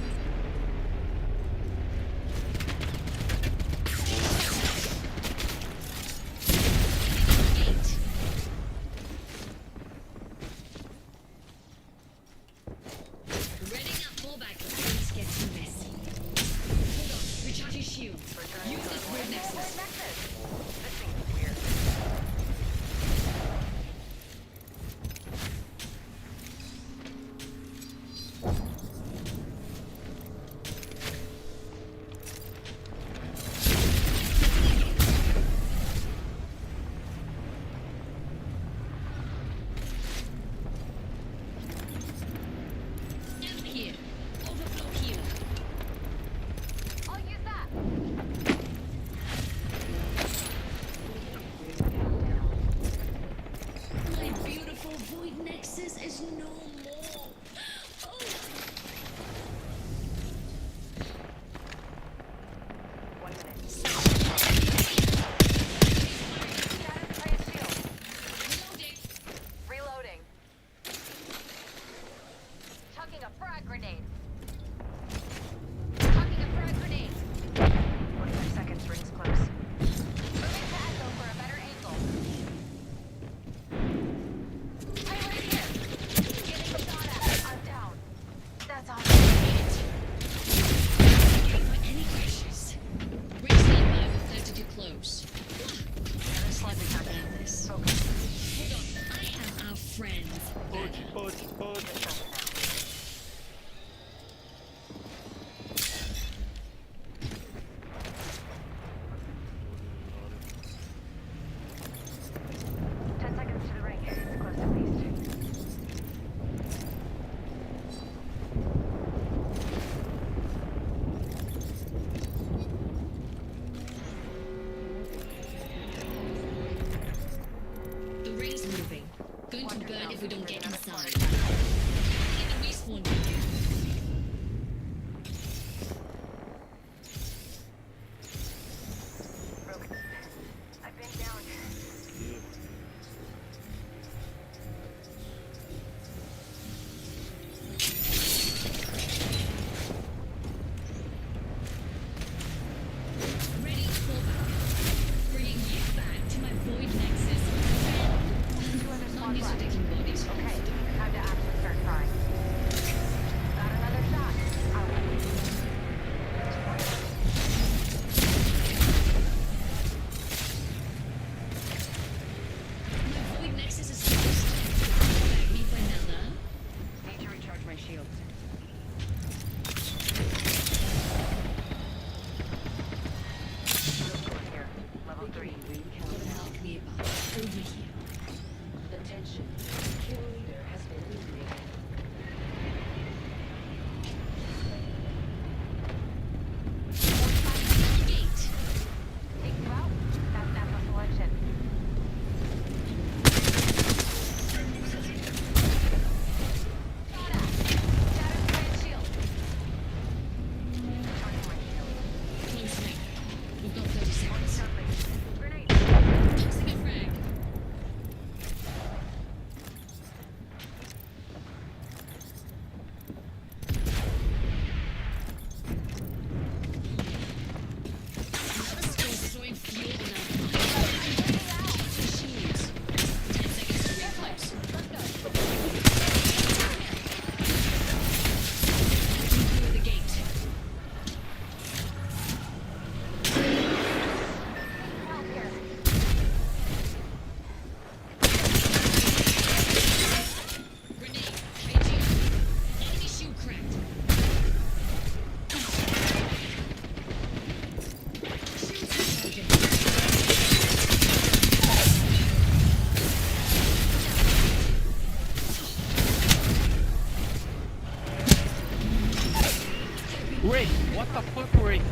Wait, what the fuck, Wraith?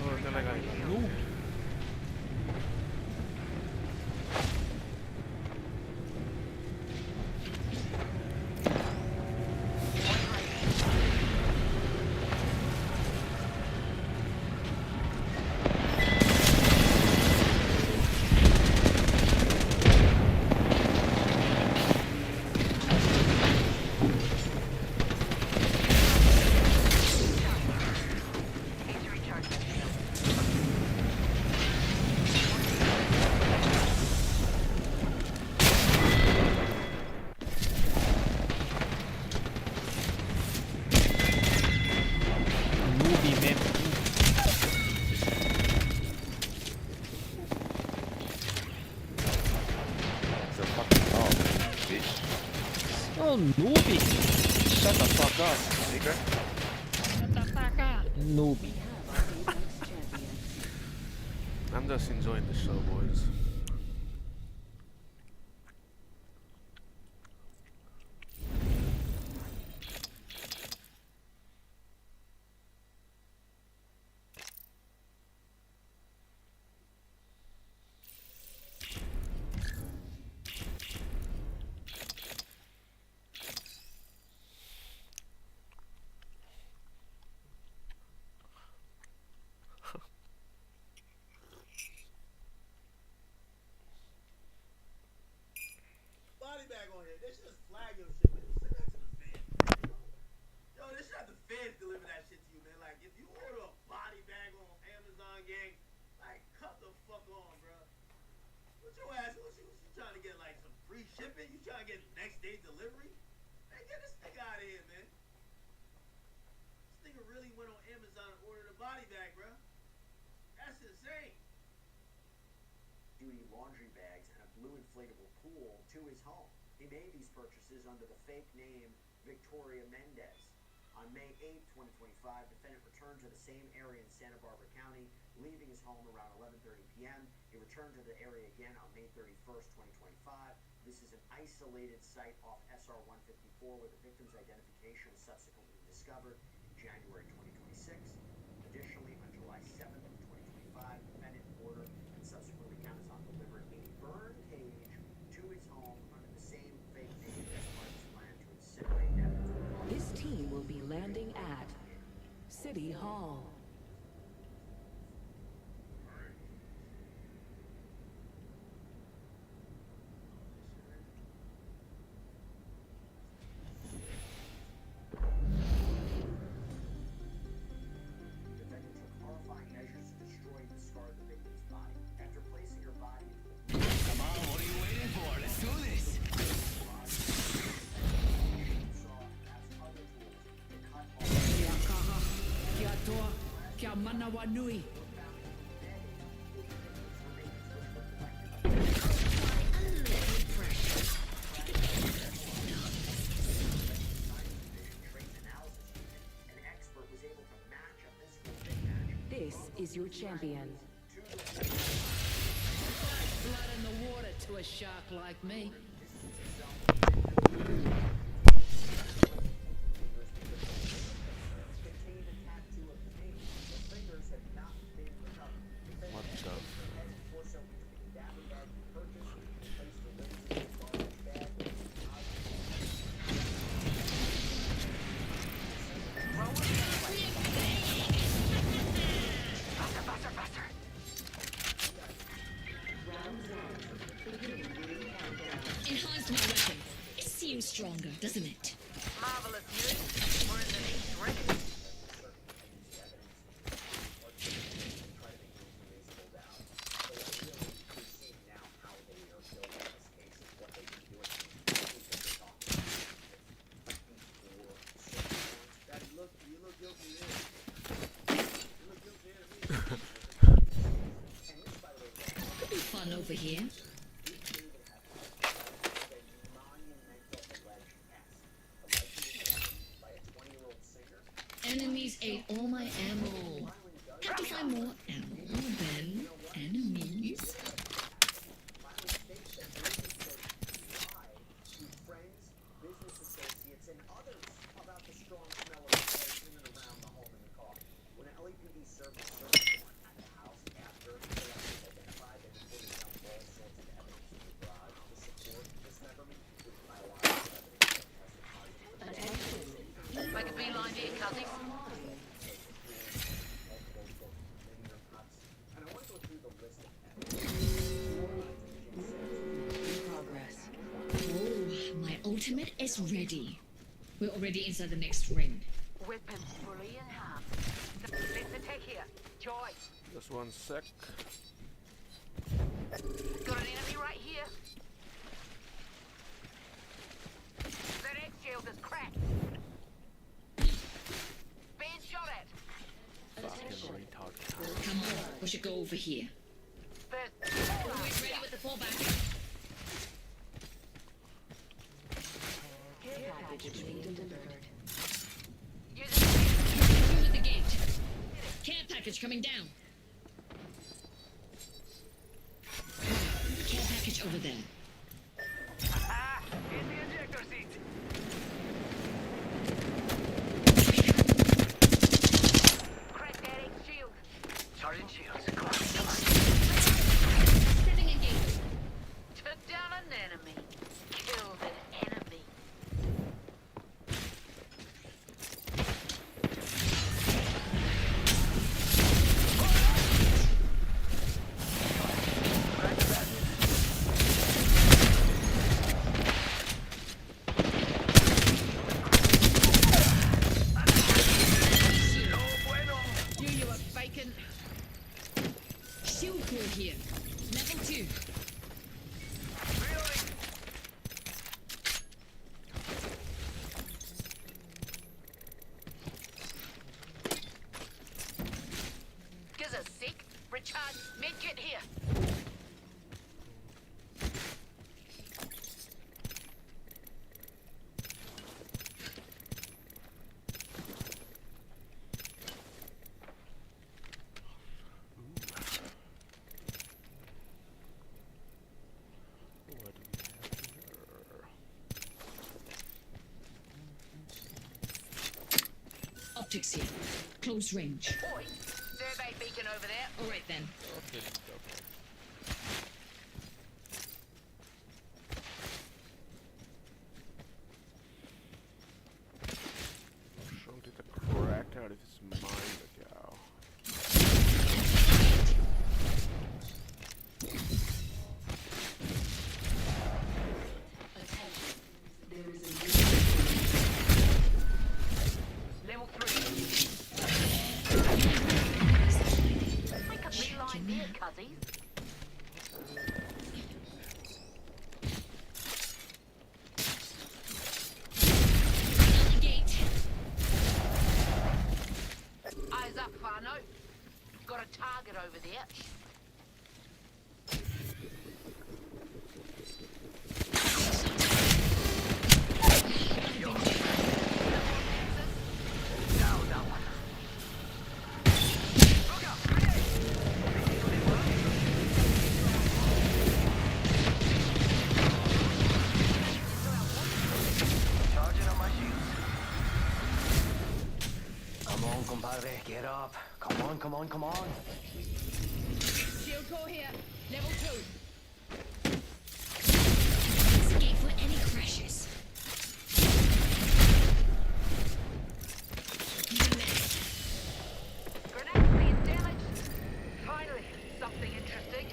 Oh, then I got noob. Noobie, man. It's a fucking dog, bitch. Oh, noobie. Shut the fuck up, nigga. Noobie. I'm just enjoying the show, boys. Body bag on here. They should just flag your shit, man. Send that to the fans. Yo, they should have the fans deliver that shit to you, man. Like, if you order a body bag on Amazon, gang, like, cut the fuck on, bro. What your ass? What you trying to get, like, some free shipping? You trying to get next day delivery? Man, get this nigga out of here, man. This nigga really went on Amazon and ordered a body bag, bro. That's insane. Duty laundry bags and a blue inflatable pool to his home. He made these purchases under the fake name Victoria Mendez. On May 8, 2025, defendant returned to the same area in Santa Barbara County, leaving his home around 11:30 p.m. He returned to the area again on May 31st, 2025. This is an isolated site off SR 154 where the victim's identification was subsequently discovered in January 2026. Additionally, on July 7th, 2025, defendant ordered and subsequently Amazon delivered a burn cage to his home under the same fake name as part of his plan to incinerate evidence. This team will be landing at City Hall. Defendant took horrifying measures to destroy and discard the victim's body. After placing her body Come on, what are you waiting for? Let's do this. Kia kaha, kia toa, kia manawa nui. This is your champion. Blood in the water to a shark like me. What the? Enhanced my weapon. It seems stronger, doesn't it? Marvelous news. We're in the next ring. You look guilty there. You look guilty there to me. Could be fun over here. Enemies ate all my ammo. Have to find more ammo, then enemies. Friends, business associates, and others about the strong surface search warrant at the house after they actually identified and reported down all sorts of evidence in the garage to support dismemberment, including biological evidence that tested positive. Make a beeline here, Cuzzy. And I want to go through the list of evidence. Progress. Oh, my ultimate is ready. We're already inside the next ring. Weapon fully in hand. Let's attack here. Joy. Just 1 sec. Got an enemy right here. That X shield is cracked. Being shot at. Fucking retard. Come on, we should go over here. First, Always ready with the fallback. care package being delivered. Through at the gate. Care package coming down. Care package over there. Ah, here's the ejector seat. Crack that X shield. Sergeant Shields, come on. Setting a gate. Took down an enemy. Killed an enemy. You were faking. Shield core here. Level 2. Reloading. Gives a sec. Recharge. Medkit here. What do we have here? Optics here. Close range. Oi. Survey beacon over there. Alright then. Okay, okay. Something to crack out of his mind, the cow. Level 3. Make a beeline here, Cuzzies. Another gate. Eyes up, Fano. Got a target over there. Down that one. Look out, grenade! Charging on my shields. Come on, compadre, get up. Come on, come on, come on. Shield core here. Level 2. It's a gate for any crashes. Grenade being damaged. Finally, something interesting.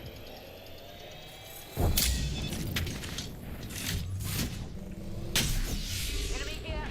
Enemy here.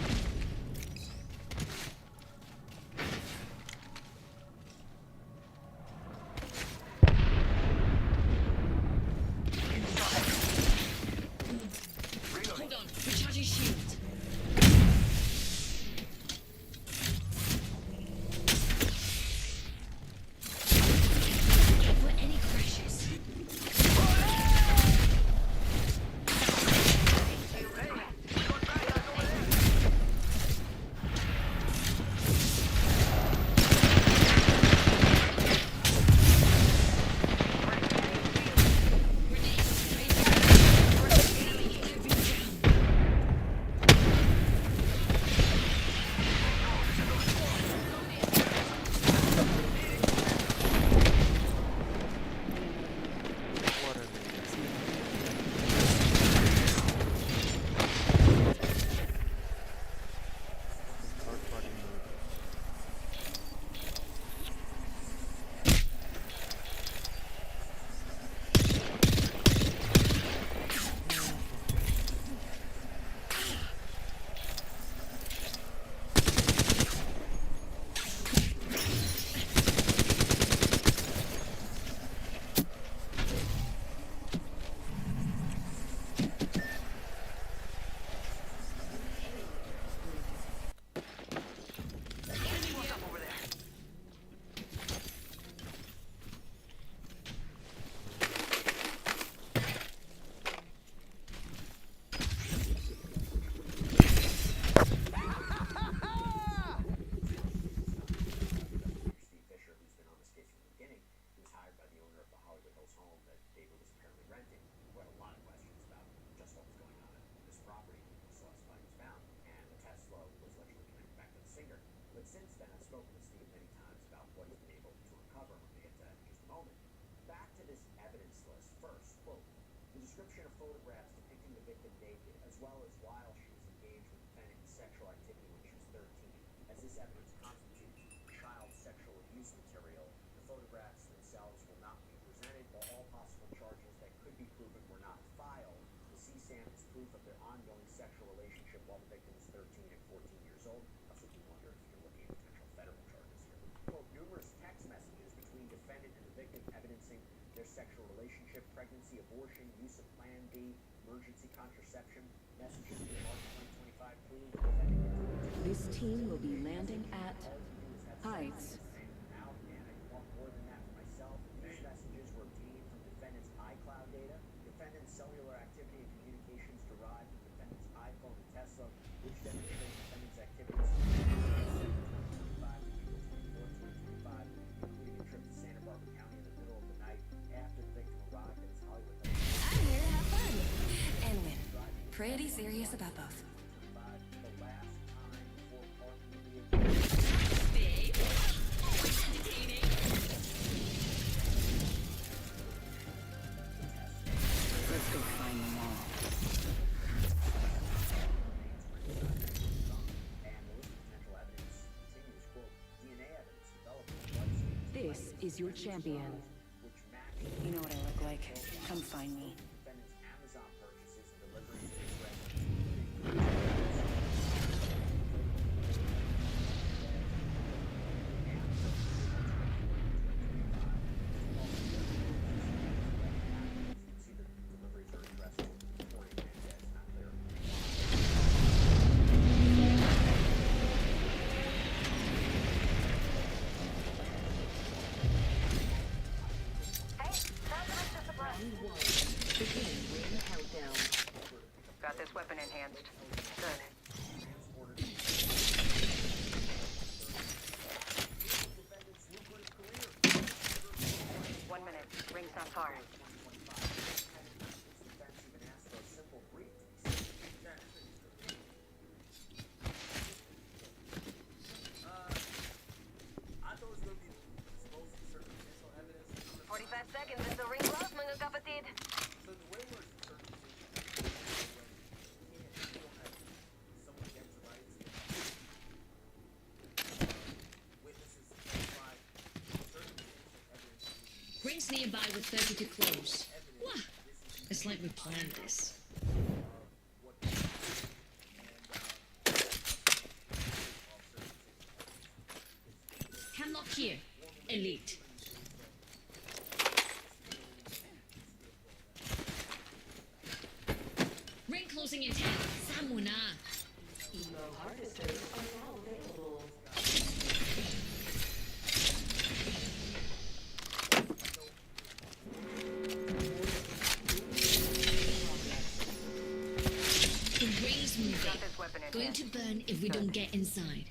description of photographs depicting the victim naked, as well as while she was engaged with the defendant in sexual activity when she was 13. As this evidence constitutes child sexual abuse material, the photographs themselves will not be presented, while all possible charges that could be proven were not filed. The CSAM is proof of their ongoing sexual relationship while the victim is 13 and 14 years old. That's what we wonder if you're looking at potential federal charges here. Quote, numerous text messages between defendant and the victim evidencing their sexual relationship, pregnancy, abortion, use of Plan B, emergency contraception, messages in the March 2025 plea. This team will be landing at Heights. Out, and I want more than that for myself. These messages were obtained from defendant's iCloud data, defendant's cellular activity and communications derived from defendant's iPhone and Tesla, which demonstrate defendant's activities from 2025 to April 24, 2025, including a trip to Santa Barbara County in the middle of the night after the victim arrived at his Hollywood home. I'm here to have fun and win. Pretty serious about both. The last time before parking the vehicle. Babe, always entertaining. Let's go find them all. This is your champion. You know what I look like. Come find me. Defendant's Amazon purchases and deliveries to his residence. See the deliveries are addressed to reporting that it's not clear. Hey, found the rest of the blood. Round 1. Beginning ring countdown. Got this weapon enhanced. Good. 1 minute. Ring's not far. I thought it was going to be supposed to circumstantial evidence. 45 seconds until ring close, mga kapatid. So the way we're circumstantial evidence is when you don't have someone against the rights. Witnesses testify. Circumstantial evidence. Rings nearby with 30 to close. Wah! It's like we planned this. Hemlock here. Elite. Ring closing in 10. Samuna. Emo harvesters are now available. The ring's moving. Got this weapon Going enhanced. to burn if we don't get inside.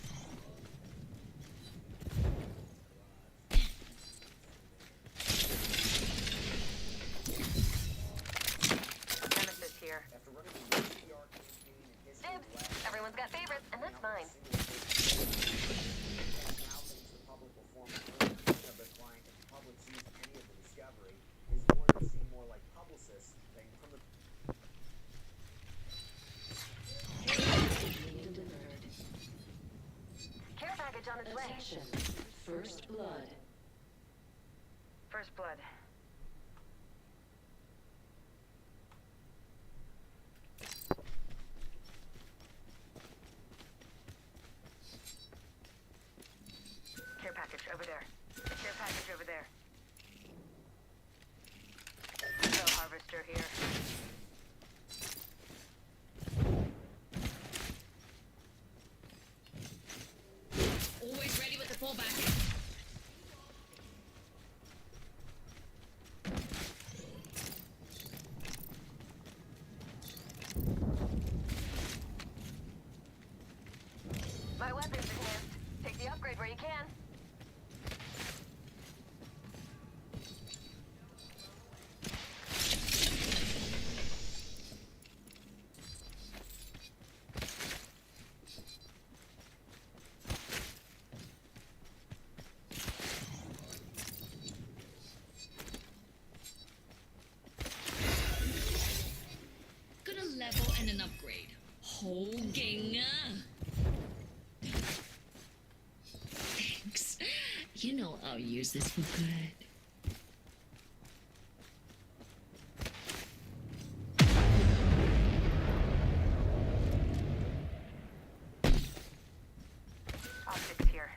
Nemesis here. Dibs. Everyone's got favorites, and that's mine. Care package on its way. Attention. First blood. First blood. Care package over there. Care package over there. No harvester here. Always ready with the fallback. My weapon's enhanced. Take the upgrade where you can. 好勁啊 Thanks. You know I'll use this for good. Optics here.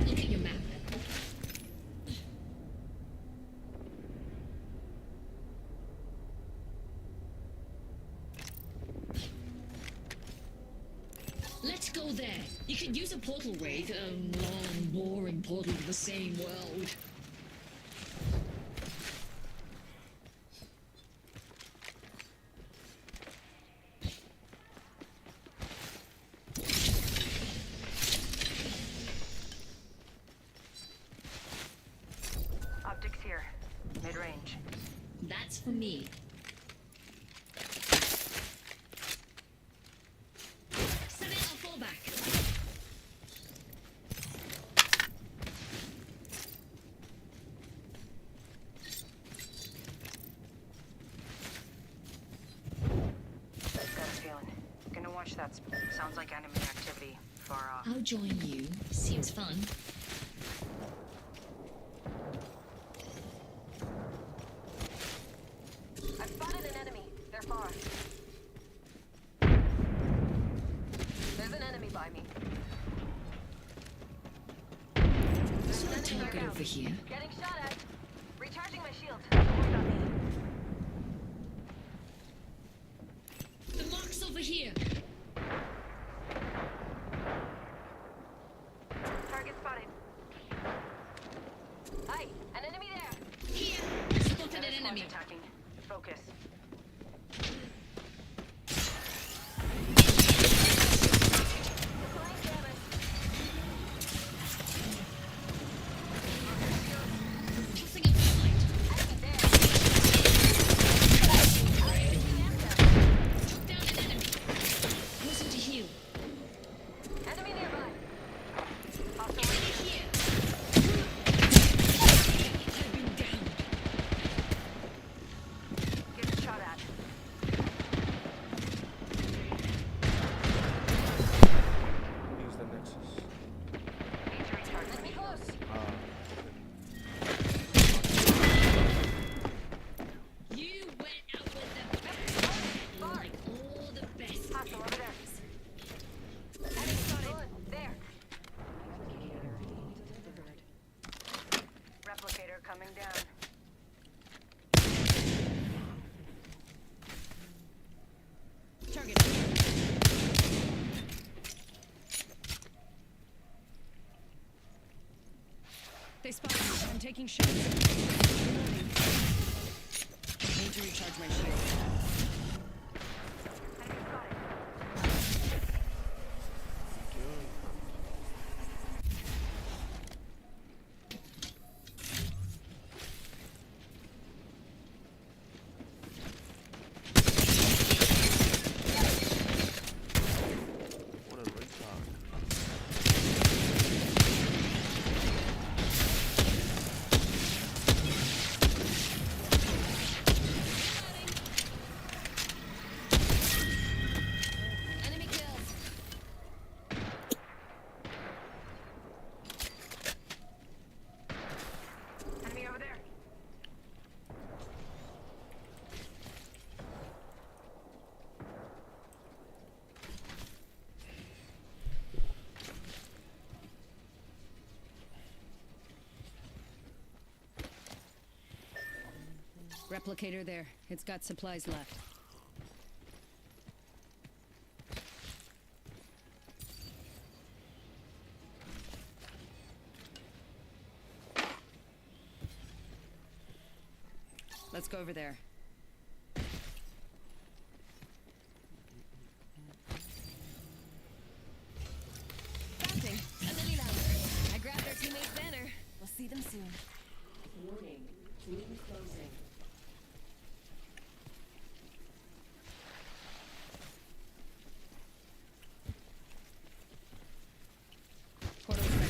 Look at your map. Let's go there. You could use a portal wraith, a long, boring portal to the same world. Optics here. Mid-range. That's for me. Set it, I'll fall back. Got a feeling. Gonna watch that. Sounds like enemy activity. Far off. I'll join you. Seems fun. I've spotted an enemy. They're far. There's an enemy by me. There's an enemy Target around. over here. Getting shot at. Recharging my shield. Wait on me. The mark's over here. Target spotted. Hi, an enemy there. Here. Spotted an enemy. Attacking. Focus. Applying damage. Tossing up the light. Enemy there. Took down an enemy. Closer to heal. Enemy nearby. Hostile Enemy here. I've been down. getting shot at. Use the Nexus. Need to recharge. Let me close. You went out with the best. Like all the best. Hostile over there. Enemy spotted. There. Replicator coming down. Target. They spotted me. I'm taking shots. Reloading. Need to recharge my shield. Enemy spotted. What a retard. Enemy killed. Enemy over there. Replicator there. It's got supplies left. Let's go over there. Bouncing. A lily louder. I grabbed our teammate's banner. We'll see them soon. Warning. Room closing. Portal's ready.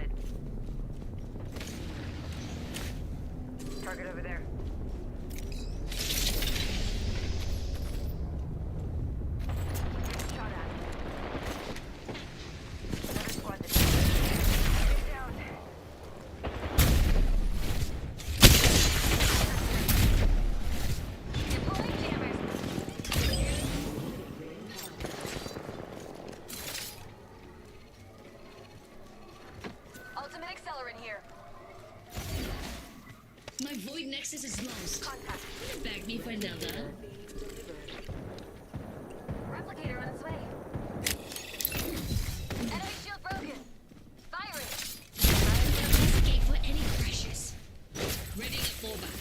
spotted. Target over there. Shot at. Another squad down. Deploying jammers. Ultimate accelerant here. My void nexus is lost. Contact. Bag me for another. Replicator on its way. Enemy shield broken. Firing. Escape for any crashes. Ready to fall back.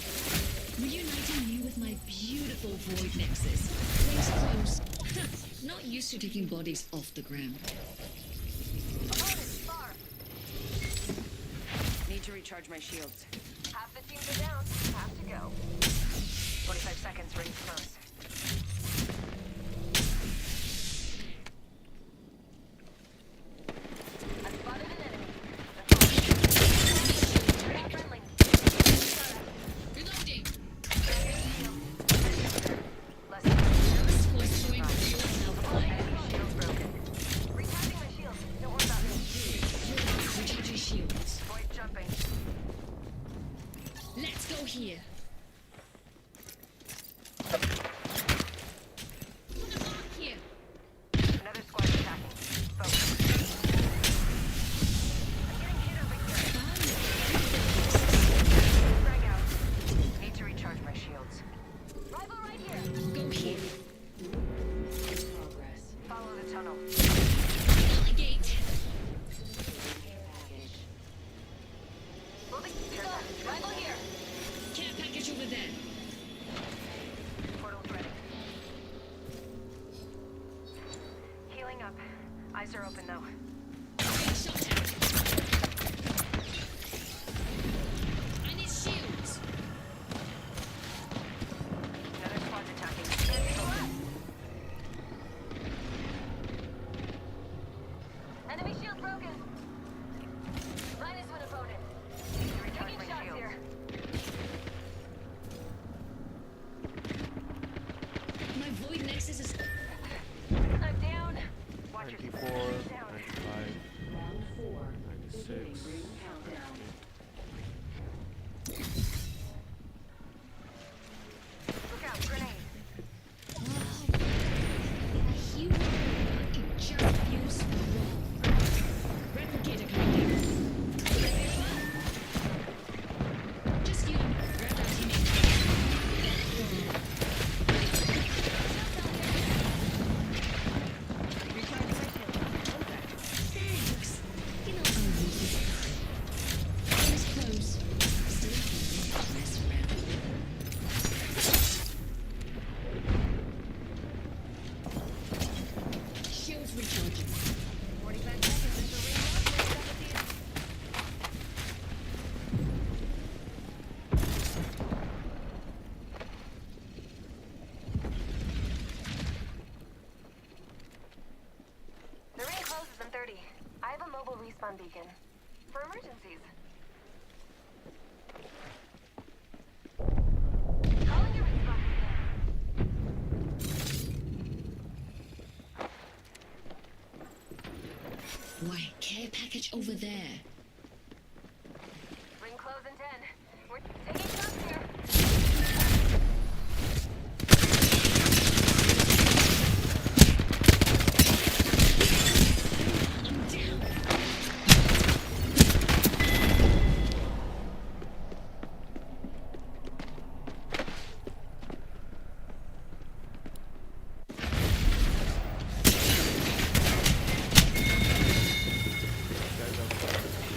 Reuniting you with my beautiful void nexus. Place close. Not used to taking bodies off the ground. Opponent far. Need to recharge my shields. Half the teams are down. Have to go. 25 seconds, ring close. I spotted an enemy. Not friendly. Reloading. Less This was showing real health. enemy shield broken. Recharging my shield. Don't worry about me. Recharging shields. Void jumping. Let's go here. Put a mark here. Another squad attacking. Focus. I'm getting hit over here. Frag out. Need to recharge my shields. Rival right here. Go here. Progress. Follow the tunnel. Delegate. Moving. Rival here. Care package over there. Portal's ready. Healing up. Eyes are open though. Shot at. I need shields. Another squad's attacking. Enemy shield broken. Minus one opponent. Need to recharge Taking my shots shields. here. My void nexus is. I'm down. Watch your 94, 95, 96. Look out, grenade. Oh, a hero. I can just feel strong. Replicator coming in. Just you. Grab that teammate. Thanks. You know, I'll use this. Eyes closed. Still can't mess around. Shields recharging. 45 seconds until we reload. The ring closes in 30. I have a mobile respawn beacon. For emergencies. Calling your respawn beacon. Why, care package over there. Ring close in 10. We're taking shots here. I'm down. Guys outside.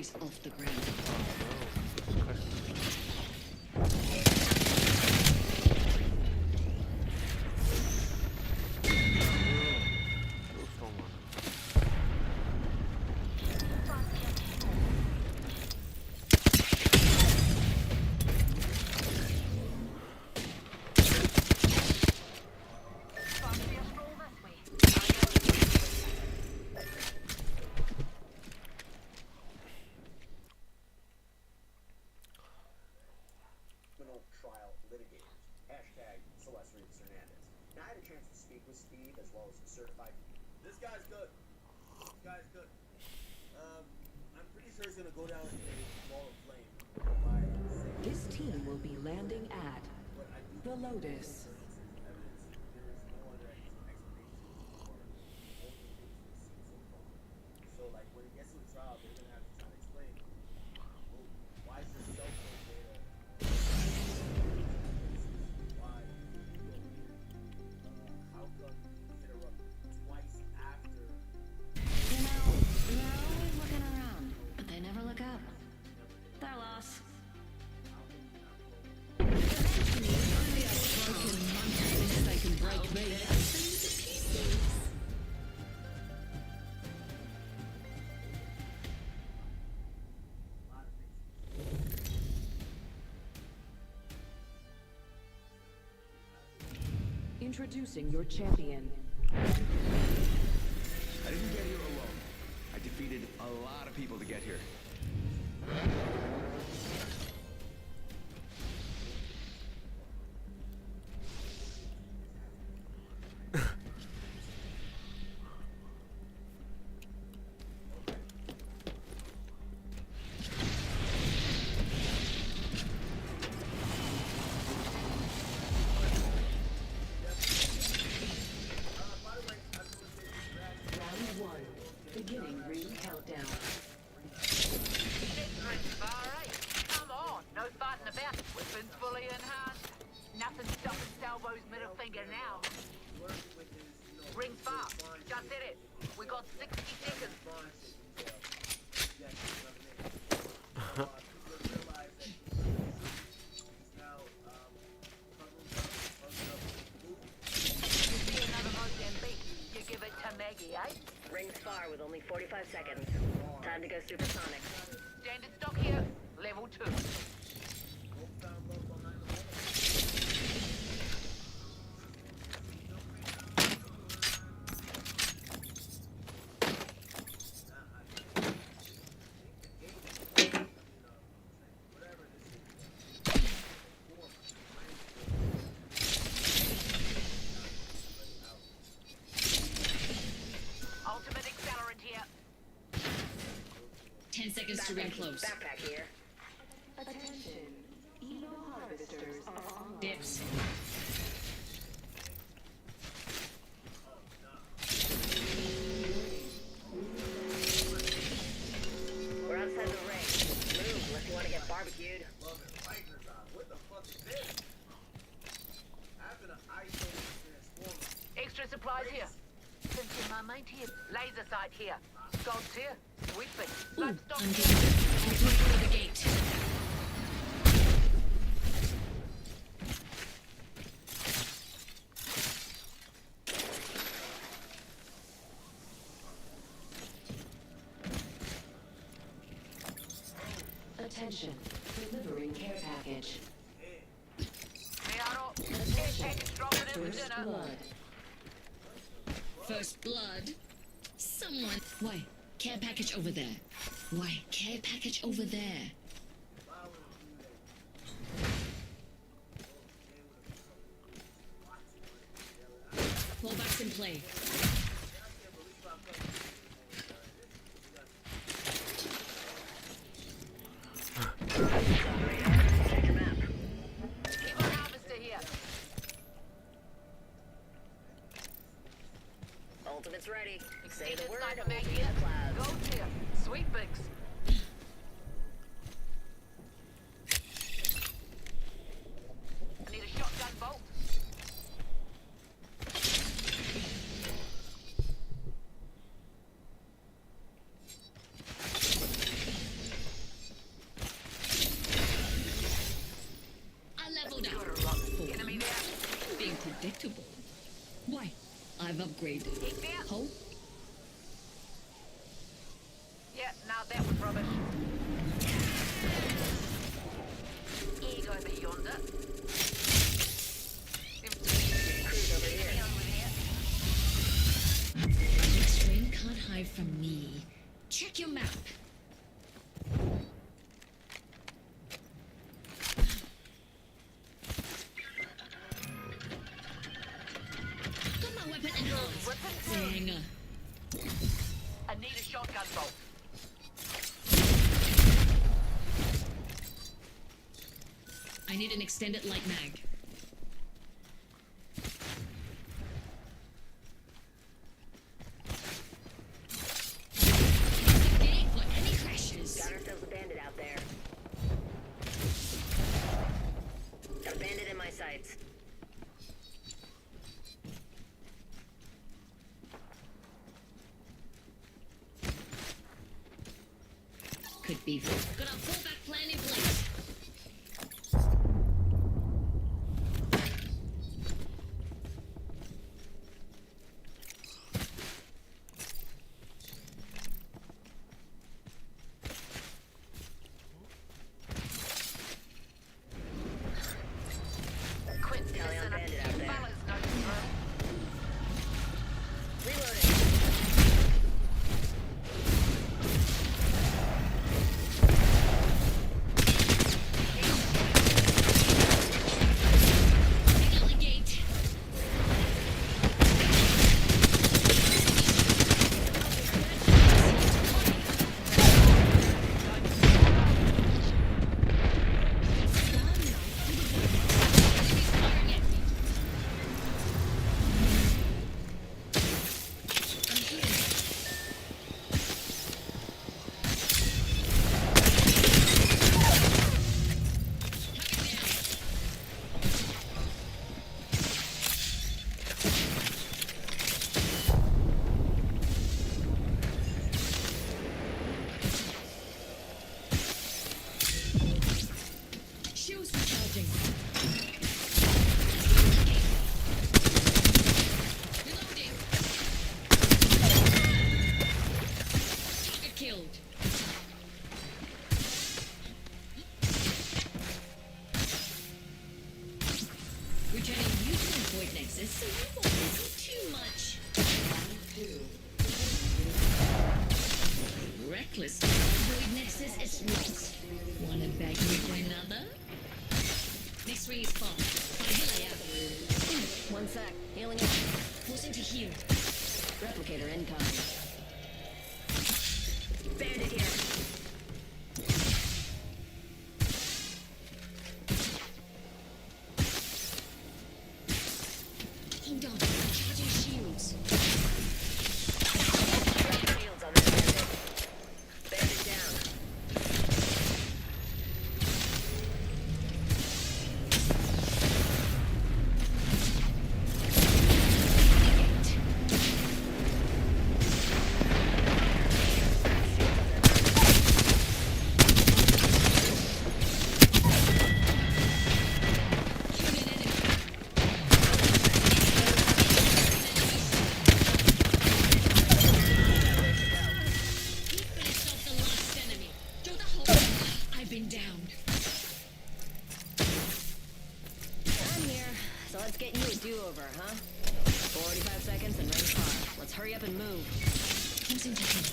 place off the ground. Trial litigators. Hashtag Celeste Rivas Hernandez. Now, I had a chance to speak with Steve as well as the certified. This guy's good. This guy's good. I'm pretty sure he's gonna go down in a ball of flame. This team will be landing at the Lotus. So, like, when it gets to the trial, they're gonna have to try to explain, well, why is your cell phone data? Why? How come you hit her up twice after? You know, they're always looking around, but they never look up. Their loss. Eventually, only a broken monkey thinks they can break me. Introducing your champion. I didn't get here alone. I defeated a lot of people to get here. Beginning ring countdown. Come on, no fighting about. Weapons fully enhanced. Nothing stopping Salvo's middle finger now. Ring's fast. Just hit it. We got 60 seconds. You see another Mozambique, you give it to Maggie, eh? Rings far with only 45 seconds. Time to go supersonic. Standard stock here, level 2. Ultimate accelerant here. 10 seconds to ring close. Backpack here. Attention. Elo harvesters are online. Dips. We're outside the ring. Move unless you want to get barbecued. What the fuck is this? After the isolated transformer. Extra supplies here. Sensing my mate here. Laser sight here. Scots here. Sweeping. Ooh, I'm Livestock getting here. I'm going through the gate. Attention. Delivering care package. Miano, care package dropping in for First dinner. blood. First blood? Someone. Why? Care package over there. Why? Care package over there. Pullbacks in play. Check your map. Keep a harvester here. Ultimate's ready. Say the Extended word sight and we'll mag be in here. the clouds. Goats here. Sweet pigs. I need a shotgun bolt. upgrade. Take that. Hull? Yeah, now that was rubbish. Ego beyond it. Cruise over here. Next train can't hide from me. Check your map. Got my weapon enhanced. Dang. I need a shotgun bolt. I need an extended light mag. Gate for any crashes. Got ourselves a bandit out there. Got a bandit in my sights. Could be. Got a fallback plan in place. Quit Tally on missing a bandit few out there. fellas, no sir. Reloading. Take out the gate. I'm here. Shields recharging. Reloading. Target killed. Returning you to the Void Nexus, so you won't miss too much. Reckless. Void Nexus is lost. Wanna beg me for another? Next ring is far. Heal out. One sec. Healing up. Forcing to heal. Replicator incoming. Bandit here. Hold on. Charging shields. Shields on this bandit. Bandit down. He finished off the last enemy. Do the whole. I've been down. I'm here, so let's get you a do-over, huh? 45 seconds and ring car. Let's hurry up and move. Forcing to heal.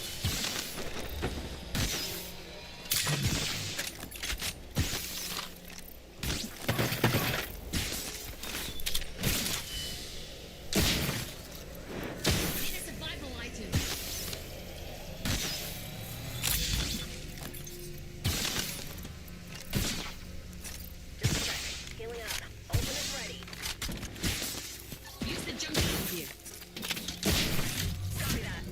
Need a survival item. Just a sec. Healing up. Ultimate's ready. Use the jump down here. Copy that.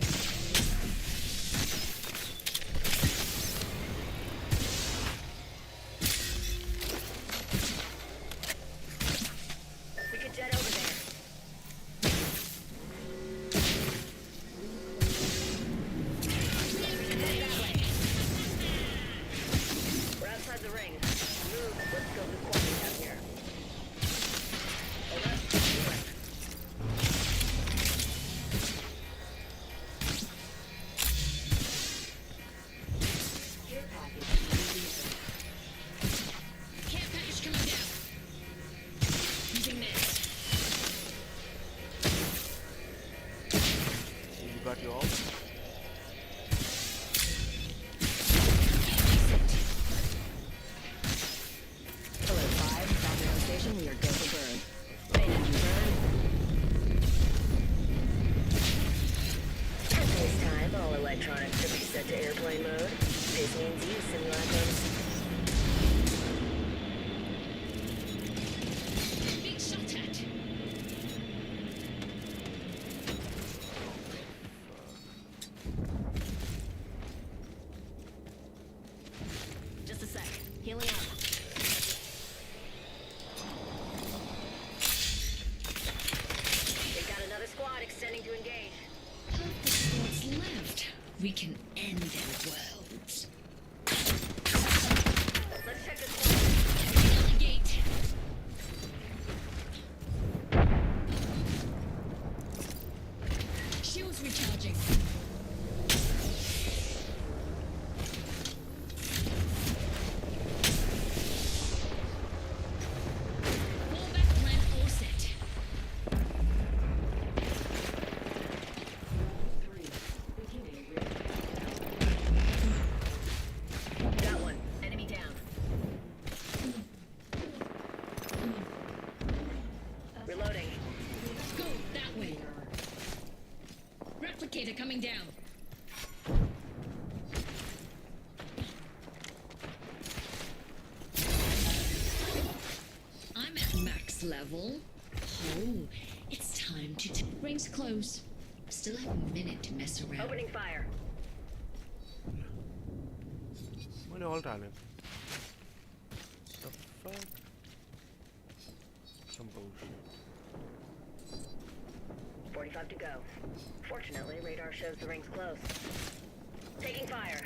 Assembly mode. This means you simulacrums. Being shot at. Just a sec. Healing up. They've got another squad extending to engage. Half the squad's left. We can end their worlds. Let's check this one. Bring on the gate. Shields recharging. Fallback plan all set. Got one. Enemy down. Reloading. Go that way. Replicator coming down. I'm at max level. Oh, it's time to rings close. Still have a minute to mess around. Opening fire. Money all talent. The fuck? Some bullshit. 45 to go. Fortunately, radar shows the ring's close. Taking fire.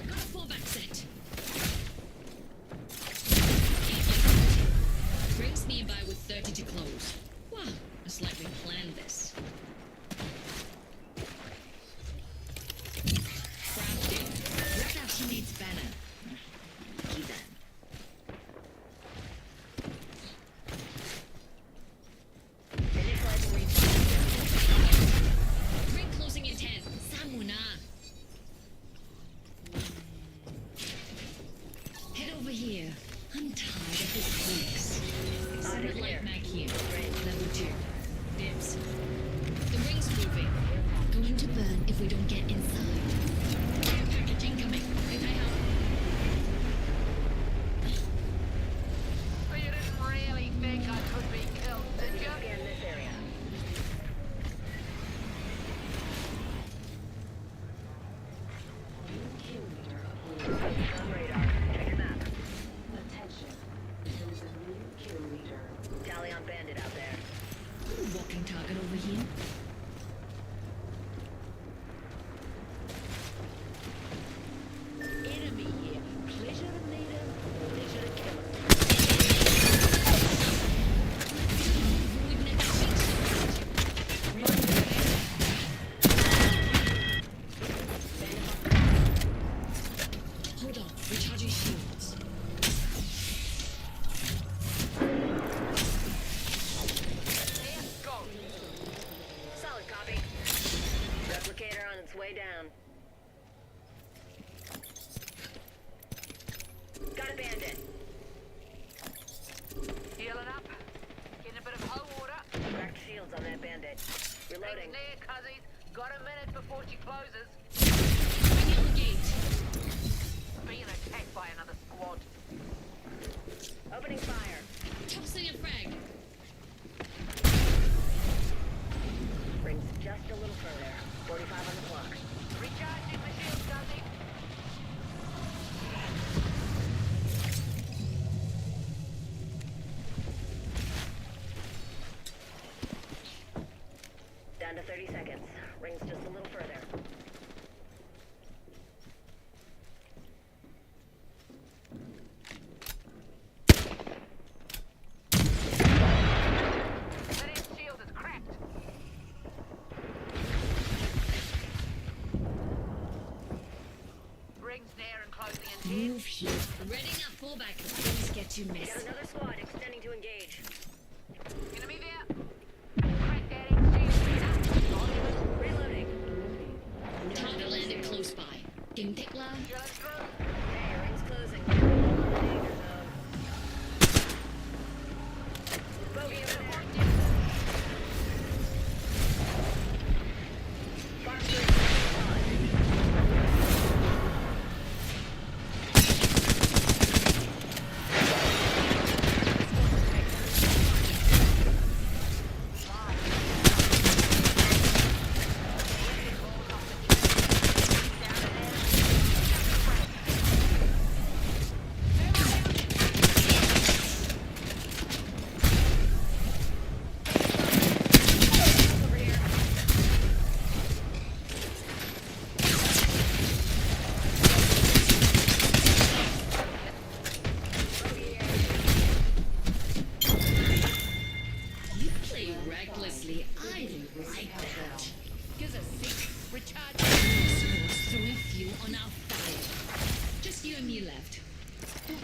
Got a fallback set. Rings nearby with 30 to close. Wow, it's like we planned this. Crafting. Where's our teammate's banner? He then. Initializing reach. Ring closing in 10. Samuna. Head over here. I'm tired of this place. Solid light mag here. Level 2. Dibs. The ring's moving. Going to burn if we don't get inside. Care package incoming. Can I help? But you didn't really think I could be killed, did you? Scan this area. On radar. Check your map. Tally on bandit out there. Walking target over here. Enemy here. Pleasure to meet him. Pleasure to kill him. Void next sheet. Hold on. Recharging shields. Here, go. Solid copy. Replicator on its way down. Got a bandit. Healing up. Getting a bit of hot water. Cracked shields on that bandit. Reloading. Rings near, cuzzies. Got a minute before she closes. Bring on the gate. Being attacked by another squad. Opening fire. Tossing a frag. Rings just a little further. 45 on the clock. Recharging my shield, cuzzy. Down to 30 seconds. Rings just a little further. That his shield is cracked. Rings near and closing in 10. Move here. Readying up fallback. Things get too Got messy. another squad extending to engage. Enemy there. Crack that shield. Reloading. Target landed close by. Game take la. Drilling through. Hey, rings closing. Danger zone. Bogey over there. Play recklessly. I like that. Here's a seat. Recharge. Swords throwing fuel on our fire. Just you and me left. Ready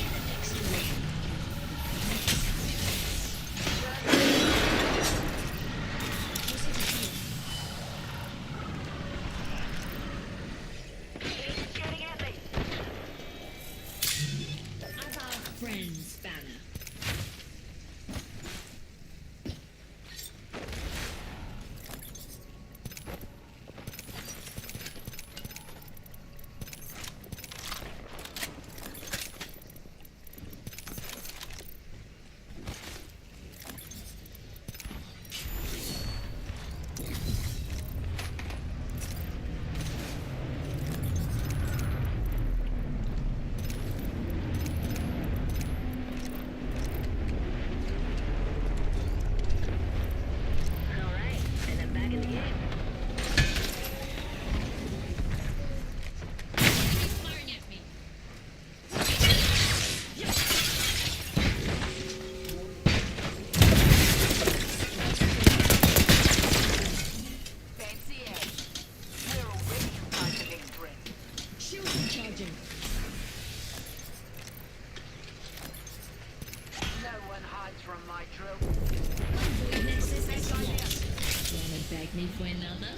the next round. Of our friends, Banner. Me for another?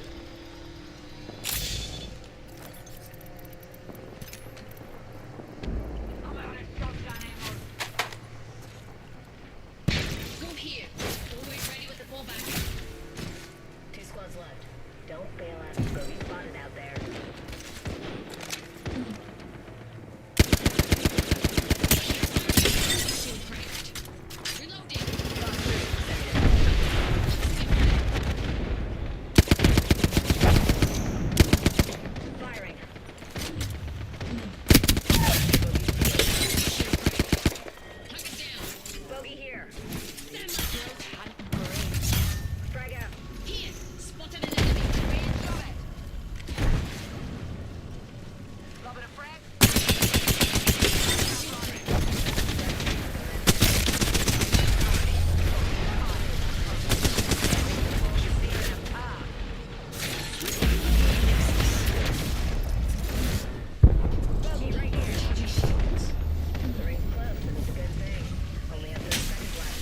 Go here. Always ready with the pullback. 2 squads left. Don't bail out. Bogey spotted out there. Shield cracked. Reloading. Firing. Target down. Bogey here. Stand up. Frag out. Here. Spotted an enemy. Got it. Lobbing a frag. Bogey right here. The ring's close, and it's a good thing. Only have 30 seconds left.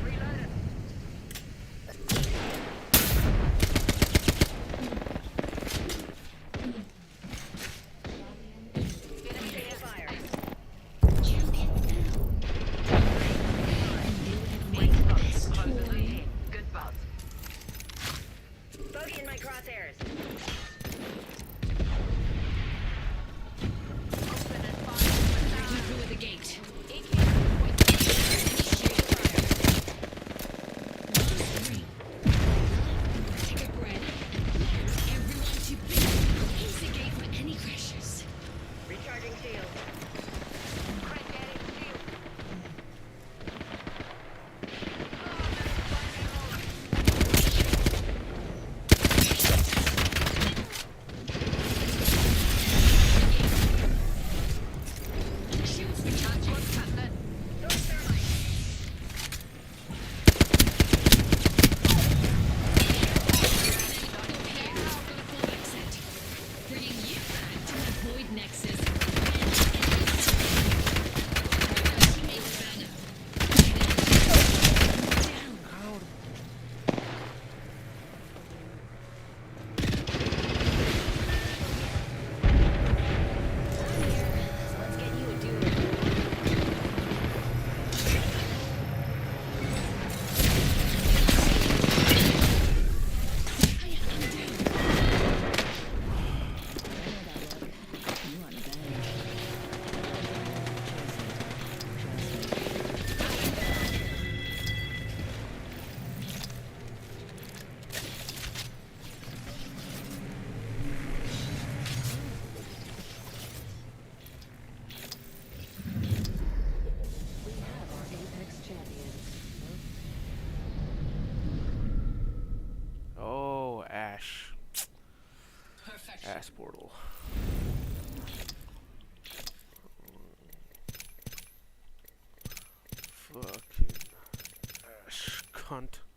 Reloaded. Enemy taking fire. White spots. Close to 13. Good buzz. Bogey in my crosshairs. Open and fire. Breaking through at the gate. Take a breath. Everyone to base. Here's the gate for any crashes. Recharging shield. Crank at it, shield. Shields recharging. Throw thermite. Bringing you back to my void nexus. Teammates Banner. Down. Let's get you a dude. We have our Apex champion. Oh, Ash. Perfection. Ash portal. Fucking cunt.